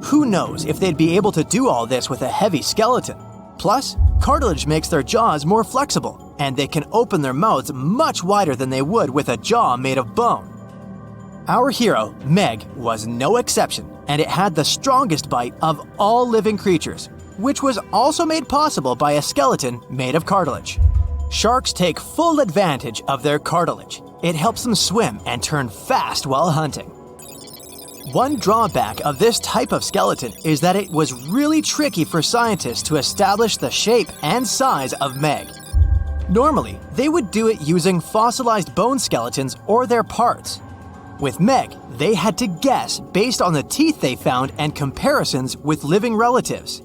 Who knows if they'd be able to do all this with a heavy skeleton? Plus, cartilage makes their jaws more flexible, and they can open their mouths much wider than they would with a jaw made of bone. Our hero, Meg, was no exception, and it had the strongest bite of all living creatures, which was also made possible by a skeleton made of cartilage. Sharks take full advantage of their cartilage. It helps them swim and turn fast while hunting. One drawback of this type of skeleton is that it was really tricky for scientists to establish the shape and size of Meg. Normally, they would do it using fossilized bone skeletons or their parts. With Meg, they had to guess based on the teeth they found and comparisons with living relatives.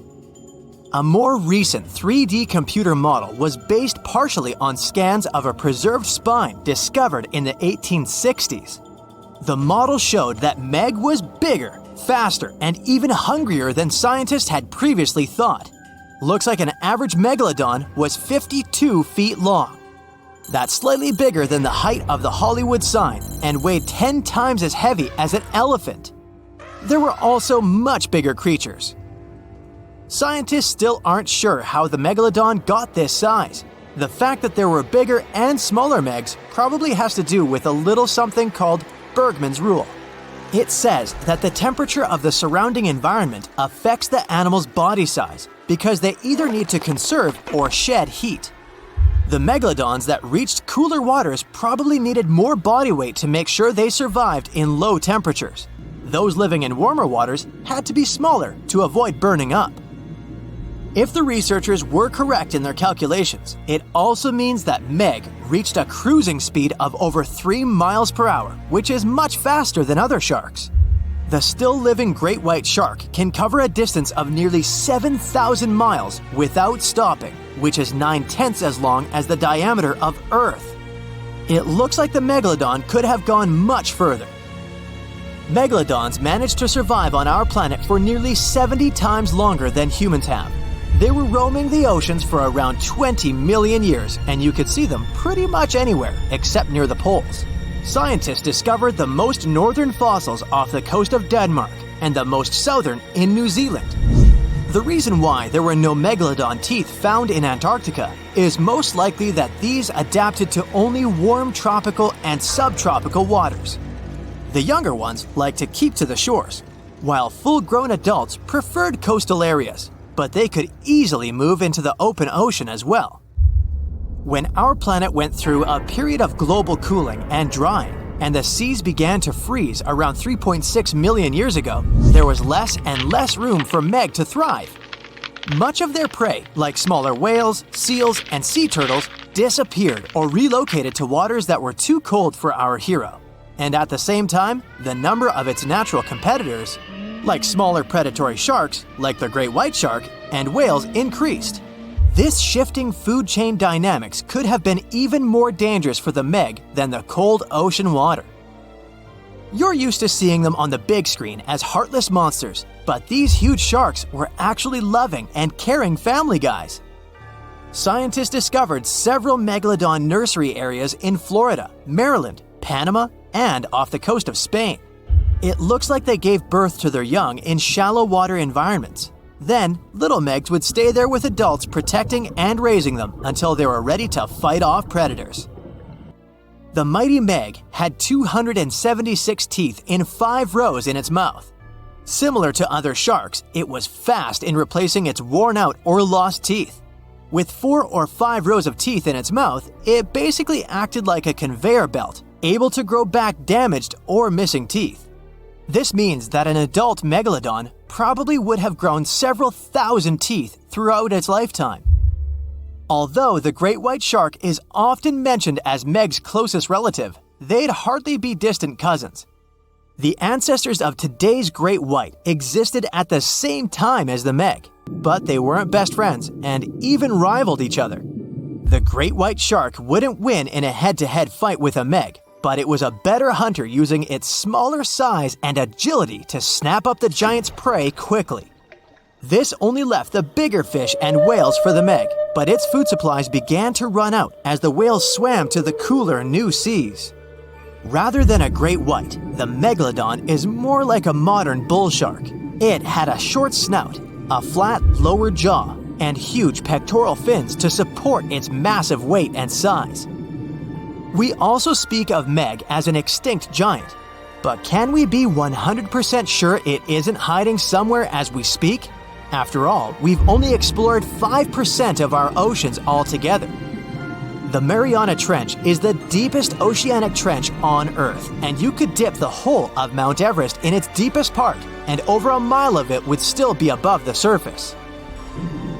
A more recent 3D computer model was based partially on scans of a preserved spine discovered in the 1860s. The model showed that Meg was bigger, faster, and even hungrier than scientists had previously thought. Looks like an average Megalodon was 52 feet long. That's slightly bigger than the height of the Hollywood sign and weighed 10 times as heavy as an elephant. There were also much bigger creatures. Scientists still aren't sure how the Megalodon got this size. The fact that there were bigger and smaller Megs probably has to do with a little something called Bergmann's rule. It says that the temperature of the surrounding environment affects the animal's body size because they either need to conserve or shed heat. The megalodons that reached cooler waters probably needed more body weight to make sure they survived in low temperatures. Those living in warmer waters had to be smaller to avoid burning up. If the researchers were correct in their calculations, it also means that Meg reached a cruising speed of over 3 miles per hour, which is much faster than other sharks. The still-living great white shark can cover a distance of nearly 7,000 miles without stopping, which is 9/10 as long as the diameter of Earth. It looks like the Megalodon could have gone much further. Megalodons managed to survive on our planet for nearly 70 times longer than humans have. They were roaming the oceans for around 20 million years, and you could see them pretty much anywhere except near the poles. Scientists discovered the most northern fossils off the coast of Denmark and the most southern in New Zealand. The reason why there were no megalodon teeth found in Antarctica is most likely that these adapted to only warm tropical and subtropical waters. The younger ones like to keep to the shores, while full-grown adults preferred coastal areas, but they could easily move into the open ocean as well. When our planet went through a period of global cooling and drying, and the seas began to freeze around 3.6 million years ago, there was less and less room for Meg to thrive. Much of their prey, like smaller whales, seals, and sea turtles, disappeared or relocated to waters that were too cold for our hero. And at the same time, the number of its natural competitors, like smaller predatory sharks, like the great white shark, and whales, increased. This shifting food chain dynamics could have been even more dangerous for the Meg than the cold ocean water. You're used to seeing them on the big screen as heartless monsters, but these huge sharks were actually loving and caring family guys. Scientists discovered several megalodon nursery areas in Florida, Maryland, Panama, and off the coast of Spain. It looks like they gave birth to their young in shallow water environments. Then, little Megs would stay there with adults protecting and raising them until they were ready to fight off predators. The mighty Meg had 276 teeth in 5 rows in its mouth. Similar to other sharks, it was fast in replacing its worn-out or lost teeth. With 4 or 5 rows of teeth in its mouth, it basically acted like a conveyor belt, able to grow back damaged or missing teeth. This means that an adult megalodon probably would have grown several thousand teeth throughout its lifetime. Although the great white shark is often mentioned as Meg's closest relative, they'd hardly be distant cousins. The ancestors of today's great white existed at the same time as the Meg, but they weren't best friends and even rivaled each other. The great white shark wouldn't win in a head-to-head fight with a Meg, but it was a better hunter using its smaller size and agility to snap up the giant's prey quickly. This only left the bigger fish and whales for the Meg, but its food supplies began to run out as the whales swam to the cooler new seas. Rather than a great white, the megalodon is more like a modern bull shark. It had a short snout, a flat lower jaw, and huge pectoral fins to support its massive weight and size. We also speak of Meg as an extinct giant, but can we be 100% sure it isn't hiding somewhere as we speak? After all, we've only explored 5% of our oceans altogether. The Mariana Trench is the deepest oceanic trench on Earth, and you could dip the whole of Mount Everest in its deepest part, and over a mile of it would still be above the surface.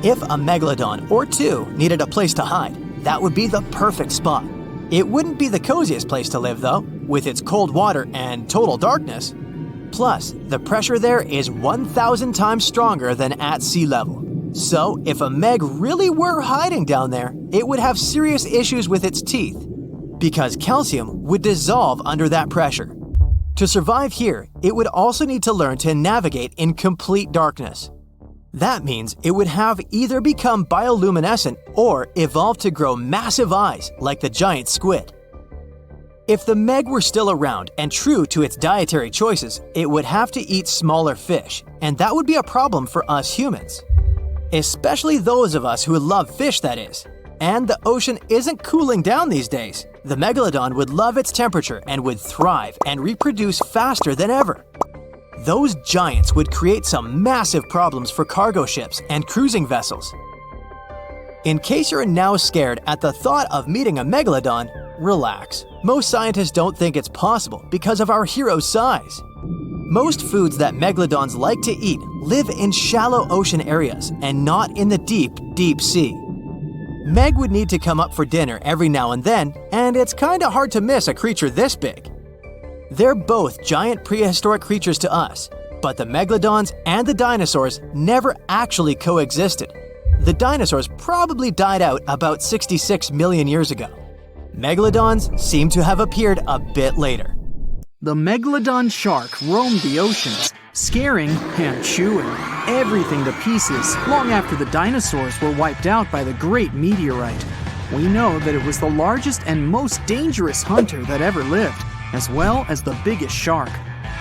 If a megalodon or two needed a place to hide, that would be the perfect spot. It wouldn't be the coziest place to live, though, with its cold water and total darkness. Plus, the pressure there is 1,000 times stronger than at sea level. So, if a Meg really were hiding down there, it would have serious issues with its teeth, because calcium would dissolve under that pressure. To survive here, it would also need to learn to navigate in complete darkness. That means it would have either become bioluminescent or evolve to grow massive eyes like the giant squid. If the Meg were still around and true to its dietary choices, it would have to eat smaller fish, and that would be a problem for us humans. Especially those of us who love fish, that is. And the ocean isn't cooling down these days. The Megalodon would love its temperature and would thrive and reproduce faster than ever. Those giants would create some massive problems for cargo ships and cruising vessels. In case you're now scared at the thought of meeting a Megalodon, relax. Most scientists don't think it's possible because of our hero's size. Most foods that megalodons like to eat live in shallow ocean areas and not in the deep, deep sea. Meg would need to come up for dinner every now and then, and it's kinda hard to miss a creature this big. They're both giant prehistoric creatures to us, but the megalodons and the dinosaurs never actually coexisted. The dinosaurs probably died out about 66 million years ago. Megalodons seem to have appeared a bit later. The megalodon shark roamed the oceans, scaring and chewing everything to pieces long after the dinosaurs were wiped out by the great meteorite. We know that it was the largest and most dangerous hunter that ever lived, as well as the biggest shark.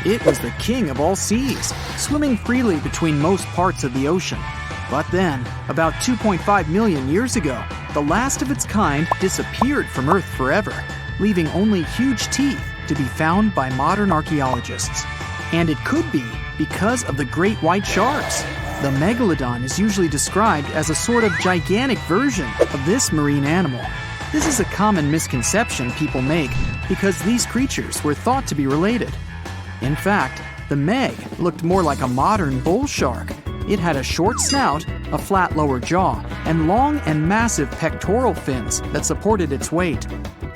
It was the king of all seas, swimming freely between most parts of the ocean. But then, about 2.5 million years ago, the last of its kind disappeared from Earth forever, leaving only huge teeth to be found by modern archaeologists. And it could be because of the great white sharks. The megalodon is usually described as a sort of gigantic version of this marine animal. This is a common misconception people make because these creatures were thought to be related. In fact, the Meg looked more like a modern bull shark. It had a short snout, a flat lower jaw, and long and massive pectoral fins that supported its weight.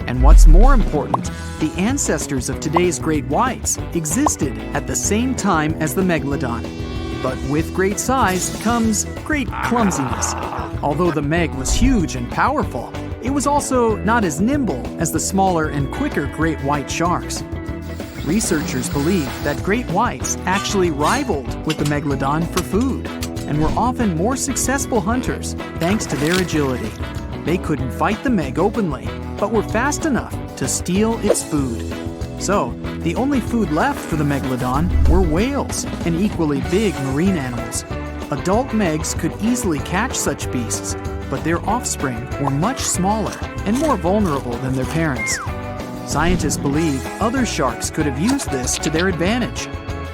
And what's more important, the ancestors of today's great whites existed at the same time as the megalodon. But with great size comes great clumsiness. Although the Meg was huge and powerful, it was also not as nimble as the smaller and quicker great white sharks. Researchers believe that great whites actually rivaled with the megalodon for food and were often more successful hunters thanks to their agility. They couldn't fight the Meg openly, but were fast enough to steal its food. So, the only food left for the megalodon were whales and equally big marine animals. Adult Megs could easily catch such beasts, but their offspring were much smaller and more vulnerable than their parents. Scientists believe other sharks could have used this to their advantage.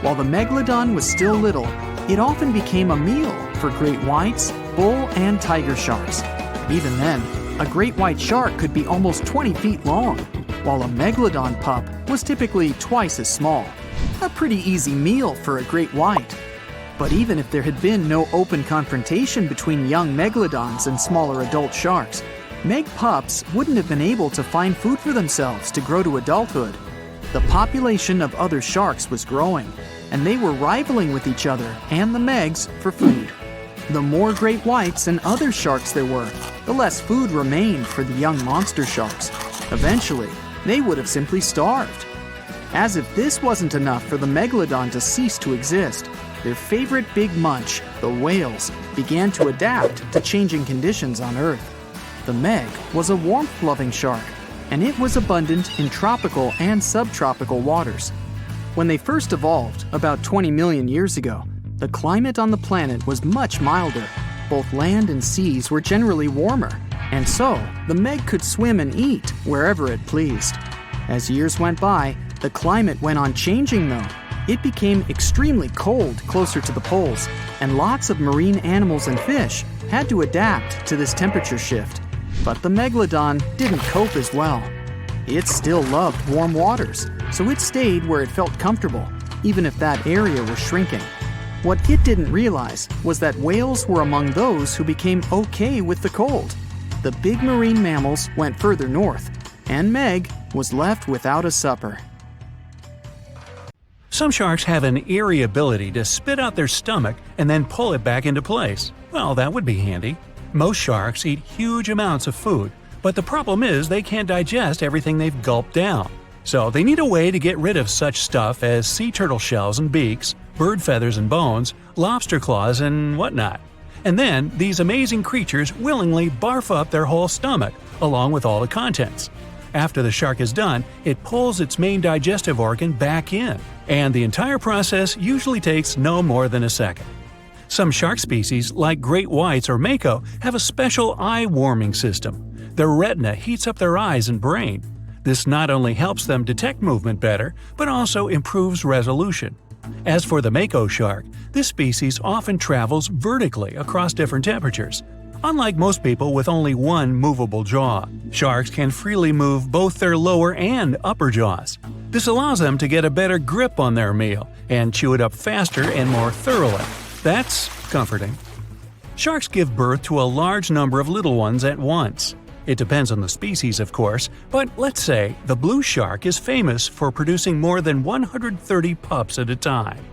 While the megalodon was still little, it often became a meal for great whites, bull, and tiger sharks. Even then, a great white shark could be almost 20 feet long, while a megalodon pup was typically twice as small. A pretty easy meal for a great white. But even if there had been no open confrontation between young megalodons and smaller adult sharks, Meg pups wouldn't have been able to find food for themselves to grow to adulthood. The population of other sharks was growing, and they were rivaling with each other and the Megs for food. The more great whites and other sharks there were, the less food remained for the young monster sharks. Eventually, they would have simply starved. As if this wasn't enough for the megalodon to cease to exist, their favorite big munch, the whales, began to adapt to changing conditions on Earth. The Meg was a warmth-loving shark, and it was abundant in tropical and subtropical waters. When they first evolved, about 20 million years ago, The climate on the planet was much milder. Both land and seas were generally warmer, and so the Meg could swim and eat wherever it pleased. As years went by, the climate went on changing though. It became extremely cold closer to the poles, and lots of marine animals and fish had to adapt to this temperature shift. But the Megalodon didn't cope as well. It still loved warm waters, so it stayed where it felt comfortable, even if that area was shrinking. What it didn't realize was that whales were among those who became okay with the cold. The big marine mammals went further north, and Meg was left without a supper. Some sharks have an eerie ability to spit out their stomach and then pull it back into place. Well, that would be handy. Most sharks eat huge amounts of food, but the problem is they can't digest everything they've gulped down. So they need a way to get rid of such stuff as sea turtle shells and beaks, bird feathers and bones, lobster claws and whatnot. And then these amazing creatures willingly barf up their whole stomach, along with all the contents. After the shark is done, it pulls its main digestive organ back in, and the entire process usually takes no more than a second. Some shark species, like great whites or mako, have a special eye-warming system. Their retina heats up their eyes and brain. This not only helps them detect movement better, but also improves resolution. As for the mako shark, this species often travels vertically across different temperatures. Unlike most people with only one movable jaw, sharks can freely move both their lower and upper jaws. This allows them to get a better grip on their meal and chew it up faster and more thoroughly. That's comforting. Sharks give birth to a large number of little ones at once. It depends on the species, of course, but let's say the blue shark is famous for producing more than 130 pups at a time.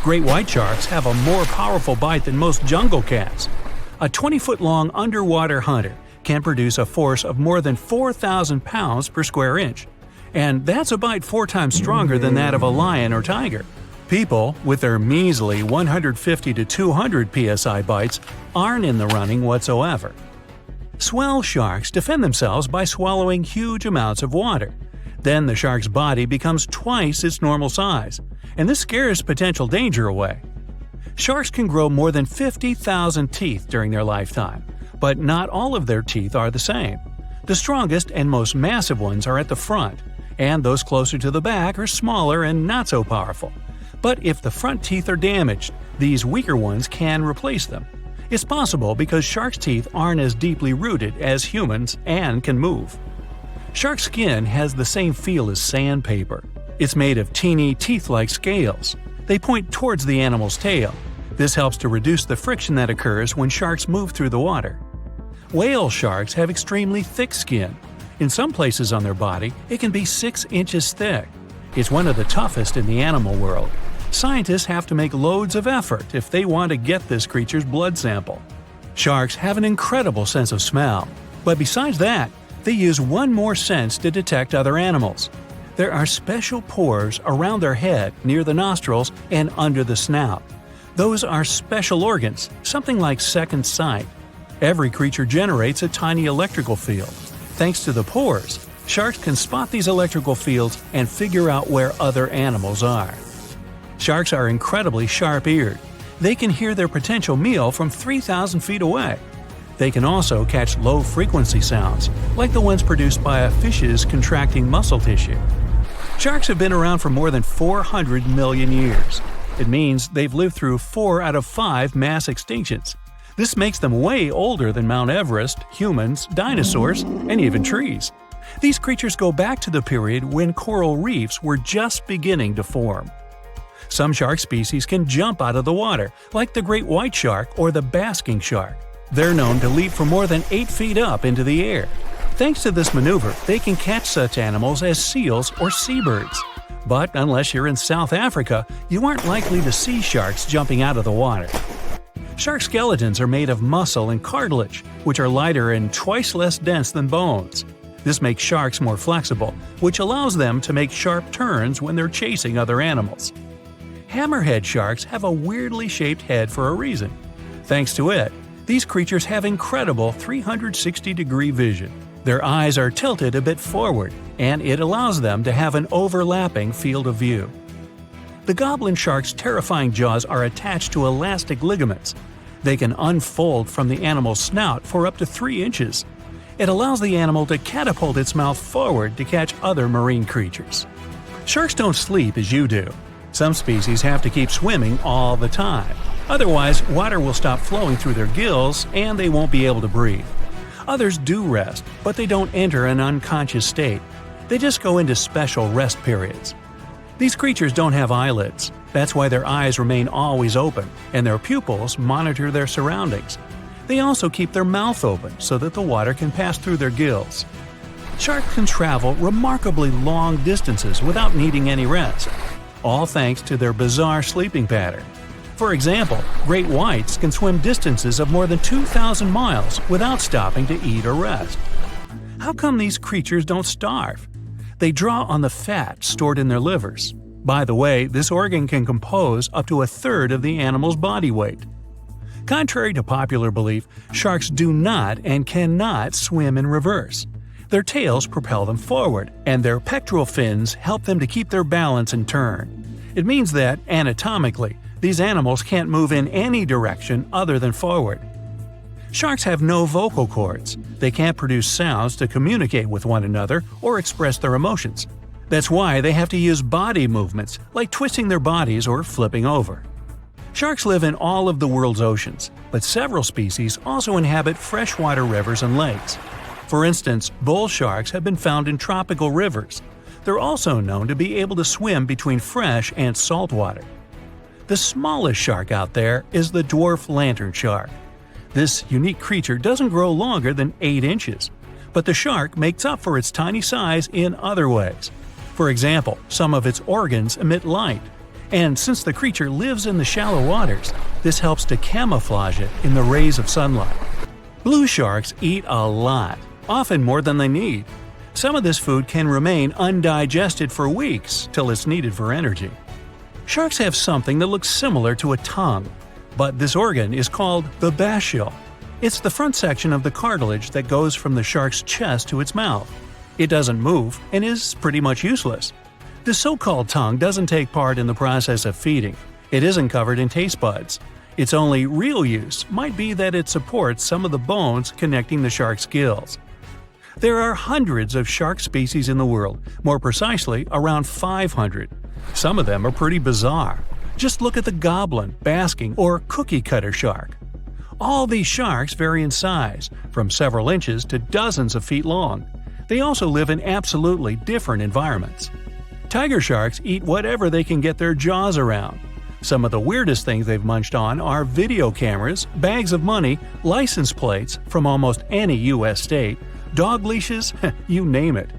Great white sharks have a more powerful bite than most jungle cats. A 20-foot-long underwater hunter can produce a force of more than 4,000 pounds per square inch. And that's a bite 4 times stronger than that of a lion or tiger. People, with their measly 150 to 200 psi bites, aren't in the running whatsoever. Swell sharks defend themselves by swallowing huge amounts of water. Then the shark's body becomes twice its normal size, and this scares potential danger away. Sharks can grow more than 50,000 teeth during their lifetime, but not all of their teeth are the same. The strongest and most massive ones are at the front, and those closer to the back are smaller and not so powerful. But if the front teeth are damaged, these weaker ones can replace them. It's possible because sharks' teeth aren't as deeply rooted as humans and can move. Shark skin has the same feel as sandpaper. It's made of teeny, teeth-like scales. They point towards the animal's tail. This helps to reduce the friction that occurs when sharks move through the water. Whale sharks have extremely thick skin. In some places on their body, it can be 6 inches thick. It's one of the toughest in the animal world. Scientists have to make loads of effort if they want to get this creature's blood sample. Sharks have an incredible sense of smell, but besides that, they use one more sense to detect other animals. There are special pores around their head, near the nostrils, and under the snout. Those are special organs, something like second sight. Every creature generates a tiny electrical field. Thanks to the pores, sharks can spot these electrical fields and figure out where other animals are. Sharks are incredibly sharp-eared. They can hear their potential meal from 3,000 feet away. They can also catch low-frequency sounds, like the ones produced by a fish's contracting muscle tissue. Sharks have been around for more than 400 million years. It means they've lived through 4 out of 5 mass extinctions. This makes them way older than Mount Everest, humans, dinosaurs, and even trees. These creatures go back to the period when coral reefs were just beginning to form. Some shark species can jump out of the water, like the great white shark or the basking shark. They're known to leap from more than 8 feet up into the air. Thanks to this maneuver, they can catch such animals as seals or seabirds. But unless you're in South Africa, you aren't likely to see sharks jumping out of the water. Shark skeletons are made of muscle and cartilage, which are lighter and twice less dense than bones. This makes sharks more flexible, which allows them to make sharp turns when they're chasing other animals. Hammerhead sharks have a weirdly shaped head for a reason. Thanks to it, these creatures have incredible 360-degree vision. Their eyes are tilted a bit forward, and it allows them to have an overlapping field of view. The goblin shark's terrifying jaws are attached to elastic ligaments. They can unfold from the animal's snout for up to 3 inches. It allows the animal to catapult its mouth forward to catch other marine creatures. Sharks don't sleep as you do. Some species have to keep swimming all the time. Otherwise, water will stop flowing through their gills and they won't be able to breathe. Others do rest, but they don't enter an unconscious state. They just go into special rest periods. These creatures don't have eyelids. That's why their eyes remain always open, and their pupils monitor their surroundings. They also keep their mouth open so that the water can pass through their gills. Sharks can travel remarkably long distances without needing any rest, all thanks to their bizarre sleeping pattern. For example, great whites can swim distances of more than 2,000 miles without stopping to eat or rest. How come these creatures don't starve? They draw on the fat stored in their livers. By the way, this organ can compose up to 1/3 of the animal's body weight. Contrary to popular belief, sharks do not and cannot swim in reverse. Their tails propel them forward, and their pectoral fins help them to keep their balance and turn. It means that, anatomically, these animals can't move in any direction other than forward. Sharks have no vocal cords. They can't produce sounds to communicate with one another or express their emotions. That's why they have to use body movements, like twisting their bodies or flipping over. Sharks live in all of the world's oceans, but several species also inhabit freshwater rivers and lakes. For instance, bull sharks have been found in tropical rivers. They're also known to be able to swim between fresh and salt water. The smallest shark out there is the dwarf lantern shark. This unique creature doesn't grow longer than 8 inches, but the shark makes up for its tiny size in other ways. For example, some of its organs emit light, and since the creature lives in the shallow waters, this helps to camouflage it in the rays of sunlight. Blue sharks eat a lot, often more than they need. Some of this food can remain undigested for weeks till it's needed for energy. Sharks have something that looks similar to a tongue, but this organ is called the basial. It's the front section of the cartilage that goes from the shark's chest to its mouth. It doesn't move and is pretty much useless. The so-called tongue doesn't take part in the process of feeding. It isn't covered in taste buds. Its only real use might be that it supports some of the bones connecting the shark's gills. There are hundreds of shark species in the world, more precisely around 500. Some of them are pretty bizarre. Just look at the goblin, basking, or cookie-cutter shark. All these sharks vary in size, from several inches to dozens of feet long. They also live in absolutely different environments. Tiger sharks eat whatever they can get their jaws around. Some of the weirdest things they've munched on are video cameras, bags of money, license plates from almost any U.S. state, dog leashes, you name it.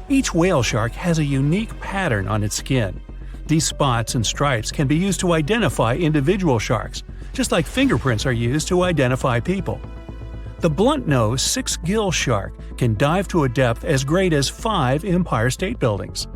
Each whale shark has a unique pattern on its skin. These spots and stripes can be used to identify individual sharks, just like fingerprints are used to identify people. The blunt-nosed six-gill shark can dive to a depth as great as 5 Empire State Buildings.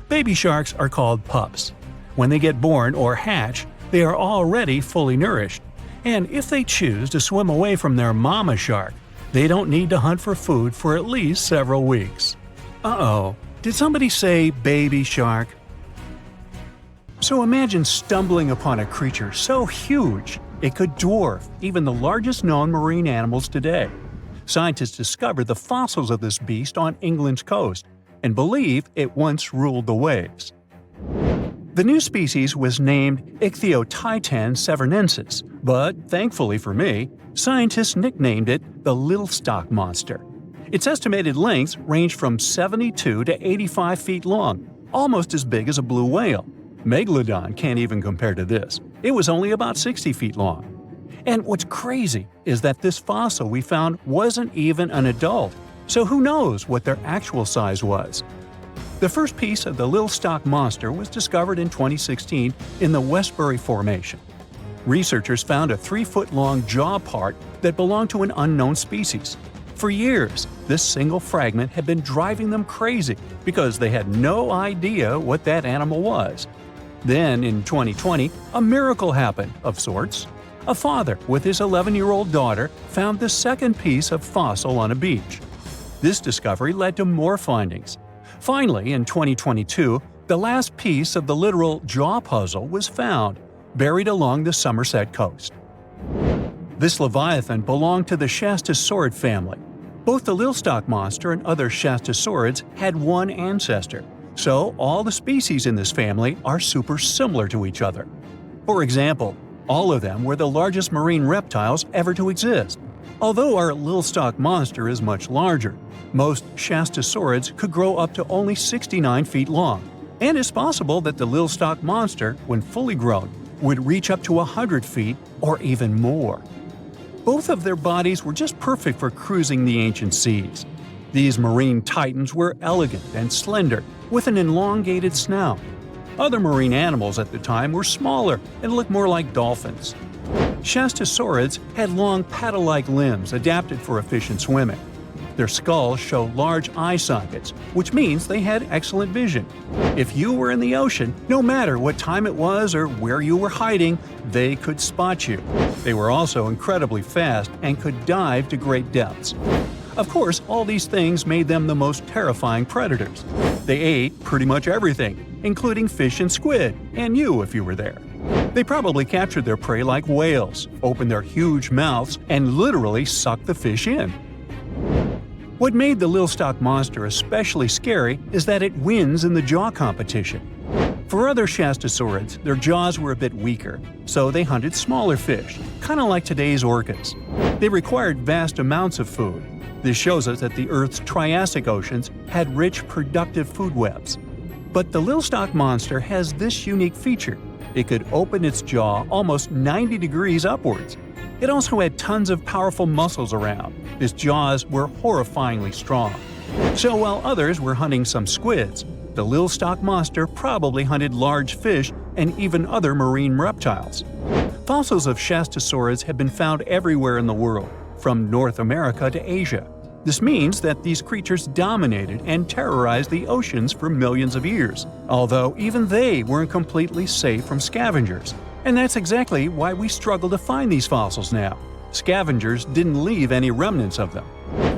Baby sharks are called pups. When they get born or hatch, they are already fully nourished, and if they choose to swim away from their mama shark, they don't need to hunt for food for at least several weeks. Uh-oh, did somebody say baby shark? So imagine stumbling upon a creature so huge it could dwarf even the largest known marine animals today. Scientists discovered the fossils of this beast on England's coast and believe it once ruled the waves. The new species was named Ichthyotitan severnensis, but thankfully for me, scientists nicknamed it the Little Stock Monster. Its estimated lengths range from 72 to 85 feet long, almost as big as a blue whale. Megalodon can't even compare to this. It was only about 60 feet long. And what's crazy is that this fossil we found wasn't even an adult, so who knows what their actual size was. The first piece of the Little Stock Monster was discovered in 2016 in the Westbury Formation. Researchers found a 3-foot-long jaw part that belonged to an unknown species. For years, this single fragment had been driving them crazy because they had no idea what that animal was. Then, in 2020, a miracle happened, of sorts. A father with his 11-year-old daughter found the second piece of fossil on a beach. This discovery led to more findings. Finally, in 2022, The last piece of the literal jaw puzzle was found, buried along the Somerset coast. This leviathan belonged to the Shastasaurid family. Both the Lilstock monster and other Shastasaurids had one ancestor, so all the species in this family are super similar to each other. For example, all of them were the largest marine reptiles ever to exist. Although our Lilstock monster is much larger, most Shastasaurids could grow up to only 69 feet long, and it's possible that the Lilstock monster, when fully grown, would reach up to 100 feet or even more. Both of their bodies were just perfect for cruising the ancient seas. These marine titans were elegant and slender, with an elongated snout. Other marine animals at the time were smaller and looked more like dolphins. Shastasaurids had long paddle-like limbs adapted for efficient swimming. Their skulls show large eye sockets, which means they had excellent vision. If you were in the ocean, no matter what time it was or where you were hiding, they could spot you. They were also incredibly fast and could dive to great depths. Of course, all these things made them the most terrifying predators. They ate pretty much everything, including fish and squid, and you if you were there. They probably captured their prey like whales, opened their huge mouths, and literally sucked the fish in. What made the Lilstock monster especially scary is that it wins in the jaw competition. For other Shastasaurids, their jaws were a bit weaker, so they hunted smaller fish, kind of like today's orcas. They required vast amounts of food. This shows us that the Earth's Triassic oceans had rich, productive food webs. But the Lilstock monster has this unique feature. It could open its jaw almost 90 degrees upwards. It also had tons of powerful muscles around. Its jaws were horrifyingly strong. So while others were hunting some squids, the Lilstock monster probably hunted large fish and even other marine reptiles. Fossils of Shastasaurids have been found everywhere in the world, from North America to Asia. This means that these creatures dominated and terrorized the oceans for millions of years, although even they weren't completely safe from scavengers. And that's exactly why we struggle to find these fossils now. Scavengers didn't leave any remnants of them.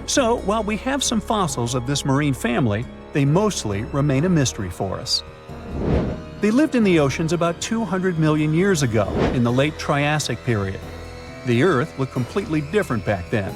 So, while we have some fossils of this marine family, they mostly remain a mystery for us. They lived in the oceans about 200 million years ago, in the late Triassic period. The Earth looked completely different back then.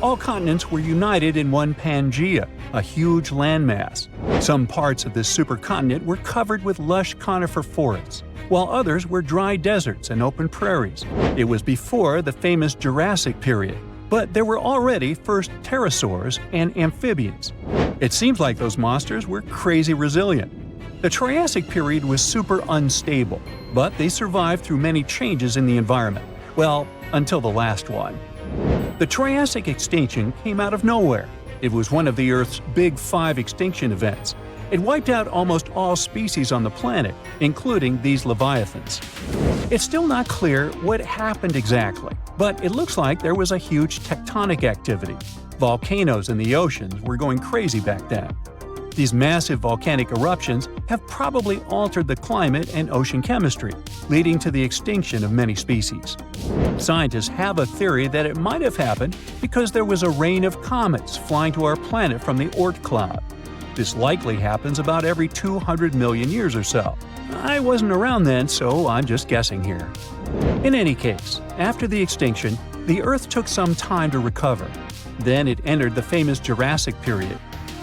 All continents were united in one Pangaea, a huge landmass. Some parts of this supercontinent were covered with lush conifer forests, while others were dry deserts and open prairies. It was before the famous Jurassic period, but there were already first pterosaurs and amphibians. It seems like those monsters were crazy resilient. The Triassic period was super unstable, but they survived through many changes in the environment. Well, until the last one. The Triassic extinction came out of nowhere. It was one of the Earth's big 5 extinction events. It wiped out almost all species on the planet, including these leviathans. It's still not clear what happened exactly, but it looks like there was a huge tectonic activity. Volcanoes in the oceans were going crazy back then. These massive volcanic eruptions have probably altered the climate and ocean chemistry, leading to the extinction of many species. Scientists have a theory that it might have happened because there was a rain of comets flying to our planet from the Oort cloud. This likely happens about every 200 million years or so. I wasn't around then, so I'm just guessing here. In any case, after the extinction, the Earth took some time to recover. Then it entered the famous Jurassic period.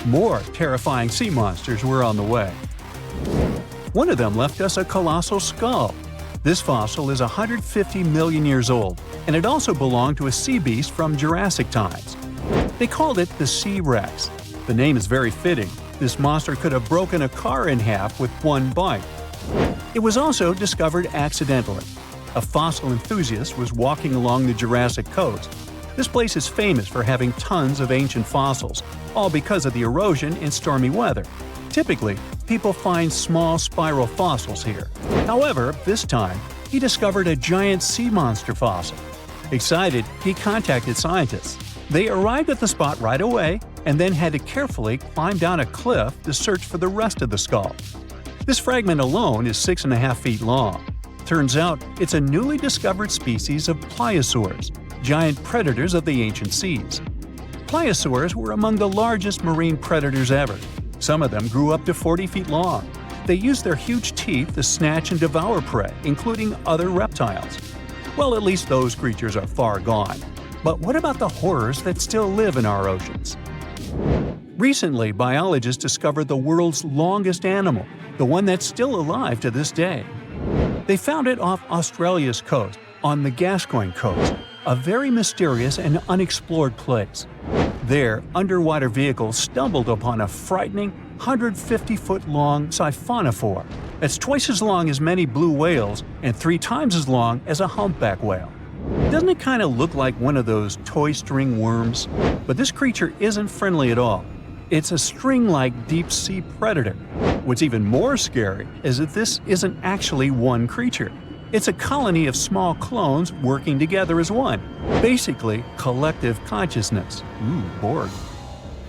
More terrifying sea monsters were on the way. One of them left us a colossal skull. This fossil is 150 million years old, and it also belonged to a sea beast from Jurassic times. They called it the Sea Rex. The name is very fitting. This monster could have broken a car in half with one bite. It was also discovered accidentally. A fossil enthusiast was walking along the Jurassic coast. This place is famous for having tons of ancient fossils, all because of the erosion in stormy weather. Typically, people find small spiral fossils here. However, this time, he discovered a giant sea monster fossil. Excited, he contacted scientists. They arrived at the spot right away and then had to carefully climb down a cliff to search for the rest of the skull. This fragment alone is 6.5 feet long. Turns out it's a newly discovered species of pliosaurs, giant predators of the ancient seas. Pliosaurs were among the largest marine predators ever. Some of them grew up to 40 feet long. They use their huge teeth to snatch and devour prey, including other reptiles. Well, at least those creatures are far gone. But what about the horrors that still live in our oceans? Recently, biologists discovered the world's longest animal, the one that's still alive to this day. They found it off Australia's coast, on the Gascoyne coast, a very mysterious and unexplored place. There, underwater vehicles stumbled upon a frightening 150-foot-long siphonophore. That's twice as long as many blue whales and 3 times as long as a humpback whale. Doesn't it kind of look like one of those toy string worms? But this creature isn't friendly at all. It's a string-like deep-sea predator. What's even more scary is that this isn't actually one creature. It's a colony of small clones working together as one. Basically, collective consciousness. Ooh, Borg.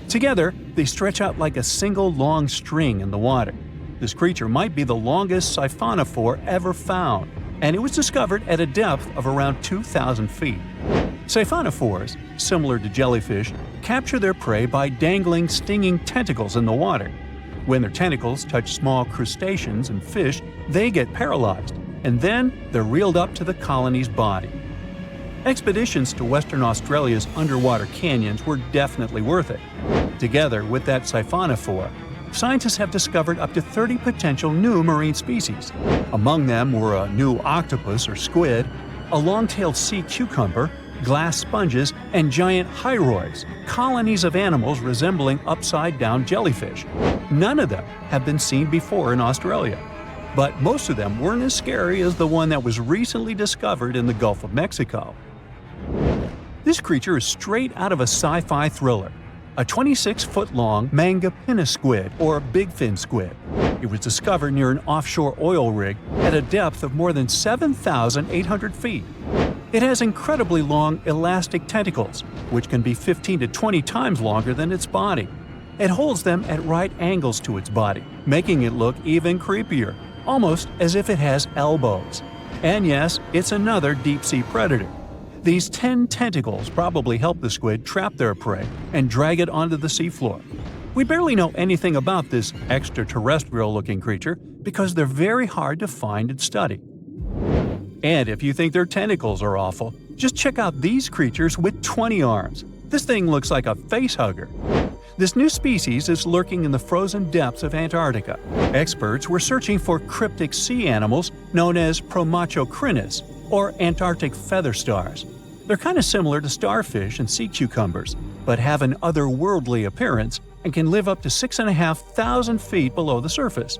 Together, they stretch out like a single long string in the water. This creature might be the longest siphonophore ever found, and it was discovered at a depth of around 2,000 feet. Siphonophores, similar to jellyfish, capture their prey by dangling stinging tentacles in the water. When their tentacles touch small crustaceans and fish, they get paralyzed, and then they're reeled up to the colony's body. Expeditions to Western Australia's underwater canyons were definitely worth it. Together with that siphonophore, scientists have discovered up to 30 potential new marine species. Among them were a new octopus or squid, a long-tailed sea cucumber, glass sponges, and giant hyroids, colonies of animals resembling upside-down jellyfish. None of them have been seen before in Australia. But most of them weren't as scary as the one that was recently discovered in the Gulf of Mexico. This creature is straight out of a sci-fi thriller, a 26-foot-long mangapinna squid or bigfin squid. It was discovered near an offshore oil rig at a depth of more than 7,800 feet. It has incredibly long elastic tentacles, which can be 15 to 20 times longer than its body. It holds them at right angles to its body, making it look even creepier, almost as if it has elbows. And yes, it's another deep-sea predator. These 10 tentacles probably help the squid trap their prey and drag it onto the seafloor. We barely know anything about this extraterrestrial-looking creature because they're very hard to find and study. And if you think their tentacles are awful, just check out these creatures with 20 arms. This thing looks like a facehugger. This new species is lurking in the frozen depths of Antarctica. Experts were searching for cryptic sea animals known as Promachocrinus, or Antarctic feather stars. They're kind of similar to starfish and sea cucumbers, but have an otherworldly appearance and can live up to 6,500 feet below the surface.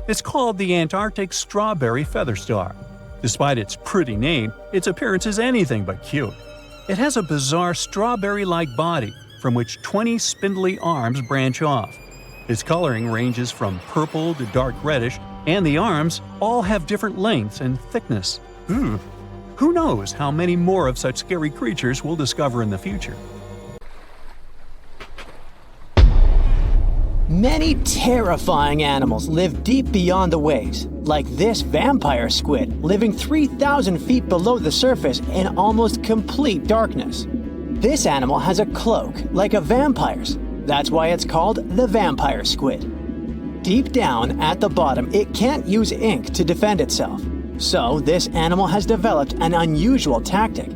It's called the Antarctic strawberry feather star. Despite its pretty name, its appearance is anything but cute. It has a bizarre strawberry-like body from which 20 spindly arms branch off. Its coloring ranges from purple to dark reddish, and the arms all have different lengths and thickness. Who knows how many more of such scary creatures we'll discover in the future? Many terrifying animals live deep beyond the waves, like this vampire squid living 3,000 feet below the surface in almost complete darkness. This animal has a cloak, like a vampire's. That's why it's called the vampire squid. Deep down at the bottom, it can't use ink to defend itself. So this animal has developed an unusual tactic.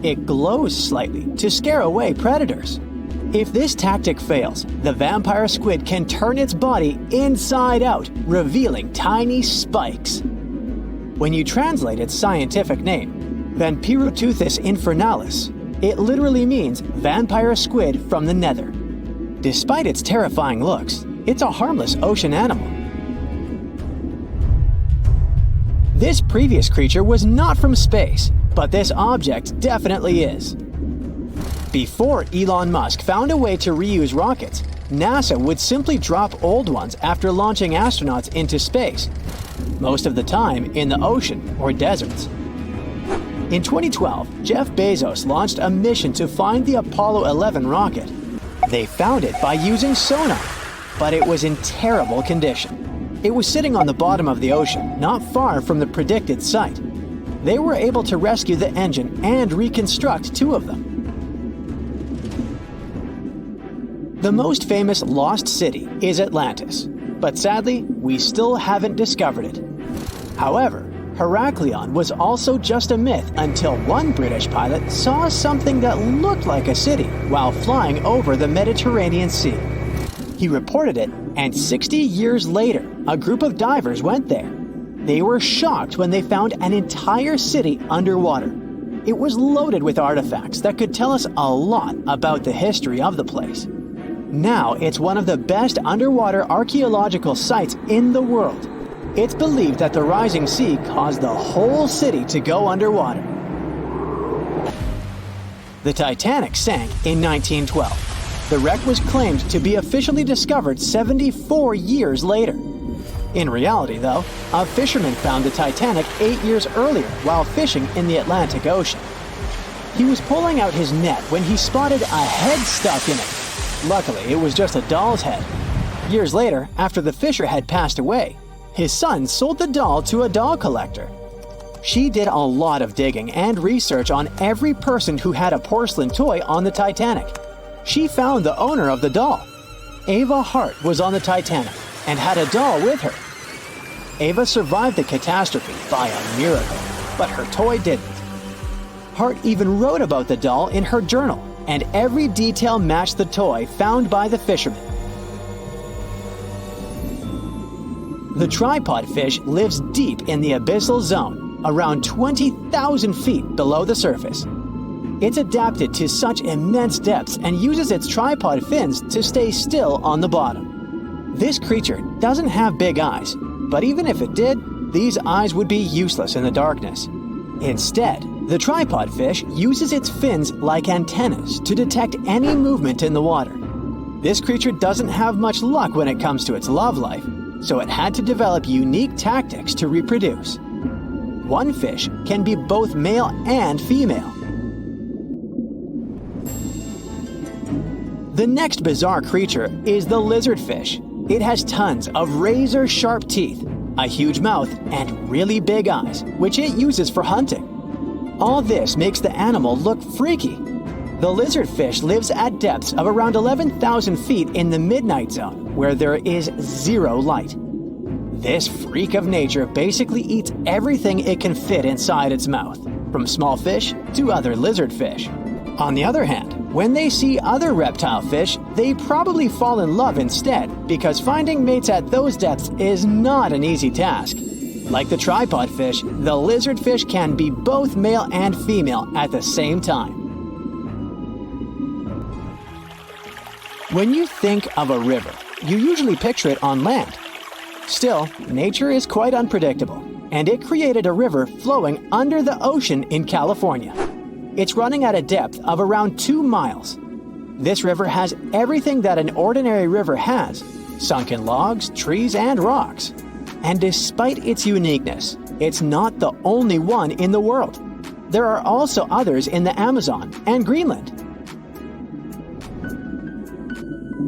It glows slightly to scare away predators. If this tactic fails, the vampire squid can turn its body inside out, revealing tiny spikes. When you translate its scientific name, Vampiroteuthis infernalis, it literally means vampire squid from the nether. Despite its terrifying looks, it's a harmless ocean animal. This previous creature was not from space, but this object definitely is. Before Elon Musk found a way to reuse rockets, NASA would simply drop old ones after launching astronauts into space, most of the time in the ocean or deserts. In 2012, Jeff Bezos launched a mission to find the Apollo 11 rocket. They found it by using sonar, but it was in terrible condition. It was sitting on the bottom of the ocean, not far from the predicted site. They were able to rescue the engine and reconstruct 2 of them. The most famous lost city is Atlantis. but sadly, we still haven't discovered it. However, Heraklion was also just a myth until one British pilot saw something that looked like a city while flying over the Mediterranean Sea. He reported it, and 60 years later, a group of divers went there. They were shocked when they found an entire city underwater. It was loaded with artifacts that could tell us a lot about the history of the place. Now it's one of the best underwater archaeological sites in the world. It's believed that the rising sea caused the whole city to go underwater. The Titanic sank in 1912. The wreck was claimed to be officially discovered 74 years later. In reality, though, a fisherman found the Titanic 8 years earlier while fishing in the Atlantic Ocean. He was pulling out his net when he spotted a head stuck in it. Luckily, it was just a doll's head. Years later, after the fisher had passed away, his son sold the doll to a doll collector. She did a lot of digging and research on every person who had a porcelain toy on the Titanic. She found the owner of the doll. Ava Hart was on the Titanic and had a doll with her. Ava survived the catastrophe by a miracle, but her toy didn't. Hart even wrote about the doll in her journal, and every detail matched the toy found by the fisherman. The tripod fish lives deep in the abyssal zone, around 20,000 feet below the surface. It's adapted to such immense depths and uses its tripod fins to stay still on the bottom. This creature doesn't have big eyes, but even if it did, these eyes would be useless in the darkness. Instead, the tripod fish uses its fins like antennas to detect any movement in the water. This creature doesn't have much luck when it comes to its love life, so it had to develop unique tactics to reproduce. One fish can be both male and female. The next bizarre creature is the lizardfish. It has tons of razor-sharp teeth, a huge mouth, and really big eyes, which it uses for hunting. All this makes the animal look freaky. The lizardfish lives at depths of around 11,000 feet in the midnight zone, where there is zero light. This freak of nature basically eats everything it can fit inside its mouth, from small fish to other lizardfish. On the other hand, when they see other reptile fish, they probably fall in love instead, because finding mates at those depths is not an easy task. Like the tripod fish, the lizardfish can be both male and female at the same time. When you think of a river, you usually picture it on land. Still, nature is quite unpredictable, and it created a river flowing under the ocean in California. It's running at a depth of around 2 miles. This river has everything that an ordinary river has: sunken logs, trees, and rocks. And despite its uniqueness, it's not the only one in the world. There are also others in the Amazon and Greenland.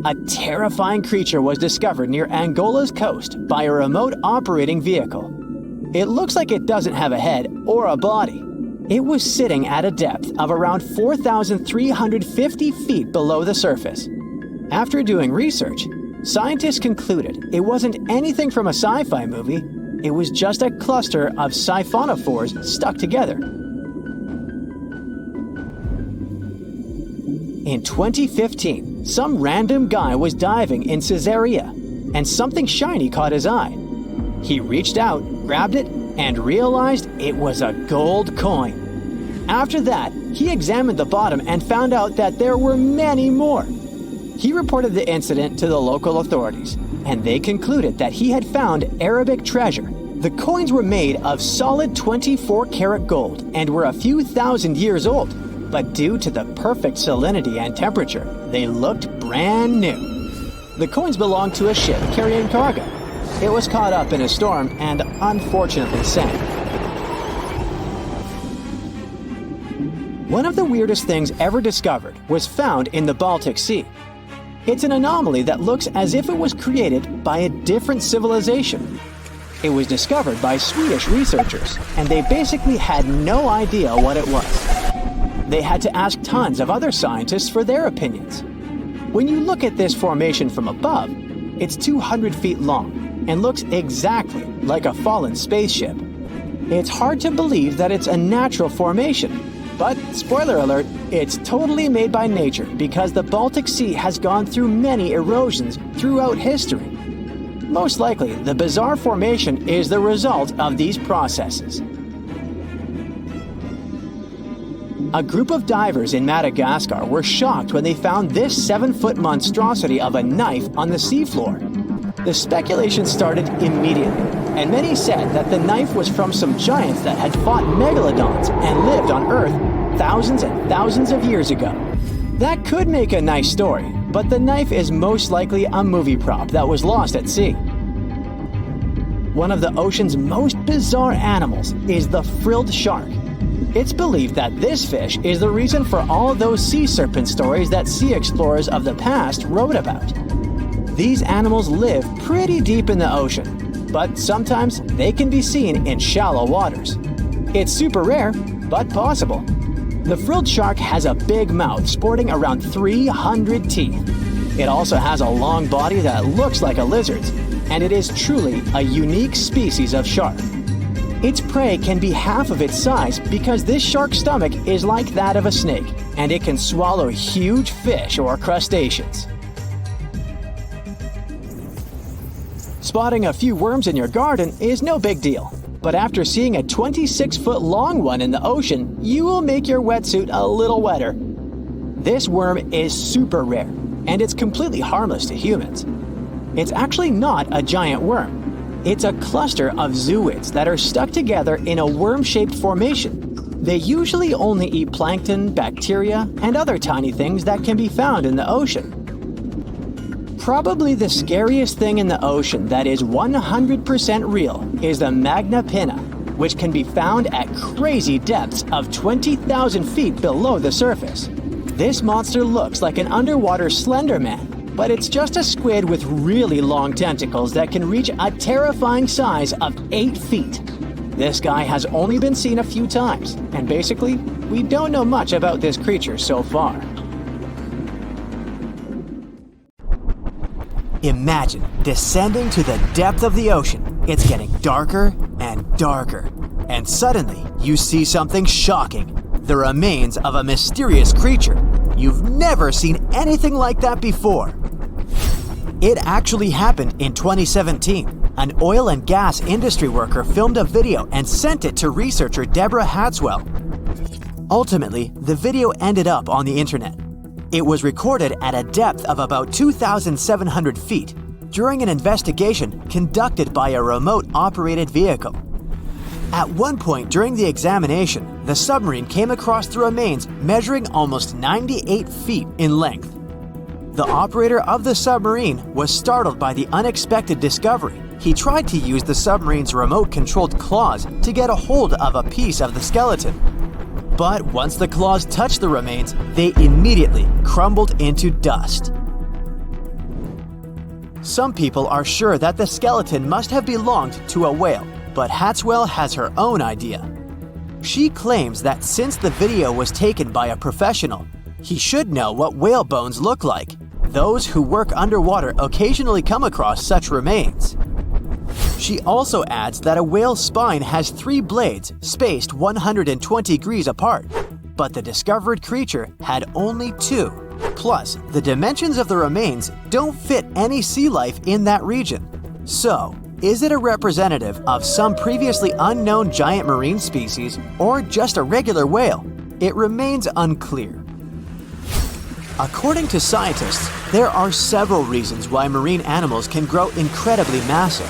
A terrifying creature was discovered near Angola's coast by a remote operating vehicle. It looks like it doesn't have a head or a body. It was sitting at a depth of around 4,350 feet below the surface. After doing research, scientists concluded it wasn't anything from a sci-fi movie. It was just a cluster of siphonophores stuck together. In 2015, some random guy was diving in Caesarea, and something shiny caught his eye. He reached out, grabbed it, and realized it was a gold coin. After that, he examined the bottom and found out that there were many more. He reported the incident to the local authorities, and they concluded that he had found Arabic treasure. The coins were made of solid 24-karat gold and were a few thousand years old, but due to the perfect salinity and temperature, they looked brand new. The coins belonged to a ship carrying cargo. It was caught up in a storm and unfortunately sank. One of the weirdest things ever discovered was found in the Baltic Sea. It's an anomaly that looks as if it was created by a different civilization. It was discovered by Swedish researchers, and they basically had no idea what it was. They had to ask tons of other scientists for their opinions. When you look at this formation from above, It's 200 feet long and looks exactly like a fallen spaceship. It's hard to believe that it's a natural formation, but spoiler alert, it's totally made by nature because the Baltic Sea has gone through many erosions throughout history. Most likely, the bizarre formation is the result of these processes. A group of divers in Madagascar were shocked when they found this 7-foot monstrosity of a knife on the seafloor. The speculation started immediately, and many said that the knife was from some giants that had fought megalodons and lived on Earth thousands and thousands of years ago. That could make a nice story, but the knife is most likely a movie prop that was lost at sea. One of the ocean's most bizarre animals is the frilled shark. It's believed that this fish is the reason for all those sea serpent stories that sea explorers of the past wrote about. These animals live pretty deep in the ocean, but sometimes they can be seen in shallow waters. It's super rare, but possible. The frilled shark has a big mouth sporting around 300 teeth. It also has a long body that looks like a lizard's, and it is truly a unique species of shark. Its prey can be half of its size because this shark's stomach is like that of a snake, and it can swallow huge fish or crustaceans. Spotting a few worms in your garden is no big deal, but after seeing a 26-foot long one in the ocean, you will make your wetsuit a little wetter. This worm is super rare, and it's completely harmless to humans. It's actually not a giant worm. It's a cluster of zooids that are stuck together in a worm-shaped formation. They usually only eat plankton, bacteria, and other tiny things that can be found in the ocean. Probably the scariest thing in the ocean that is 100% real is the magna pinna, which can be found at crazy depths of 20,000 feet below the surface. This monster looks like an underwater Slender Man, but it's just a squid with really long tentacles that can reach a terrifying size of 8 feet. This guy has only been seen a few times, and basically, we don't know much about this creature so far. Imagine descending to the depth of the ocean. It's getting darker and darker, and suddenly you see something shocking. The remains of a mysterious creature. You've never seen anything like that before. It actually happened in 2017. An oil and gas industry worker filmed a video and sent it to researcher Deborah Hatswell. Ultimately, the video ended up on the internet. It was recorded at a depth of about 2,700 feet during an investigation conducted by a remote-operated vehicle. At one point during the examination, the submarine came across the remains measuring almost 98 feet in length. The operator of the submarine was startled by the unexpected discovery. He tried to use the submarine's remote-controlled claws to get a hold of a piece of the skeleton. But once the claws touched the remains, they immediately crumbled into dust. Some people are sure that the skeleton must have belonged to a whale, but Hatswell has her own idea. She claims that since the video was taken by a professional, he should know what whale bones look like. Those who work underwater occasionally come across such remains. She also adds that a whale's spine has 3 blades spaced 120 degrees apart, but the discovered creature had only 2. Plus, the dimensions of the remains don't fit any sea life in that region. So, is it a representative of some previously unknown giant marine species or just a regular whale? It remains unclear. According to scientists, there are several reasons why marine animals can grow incredibly massive.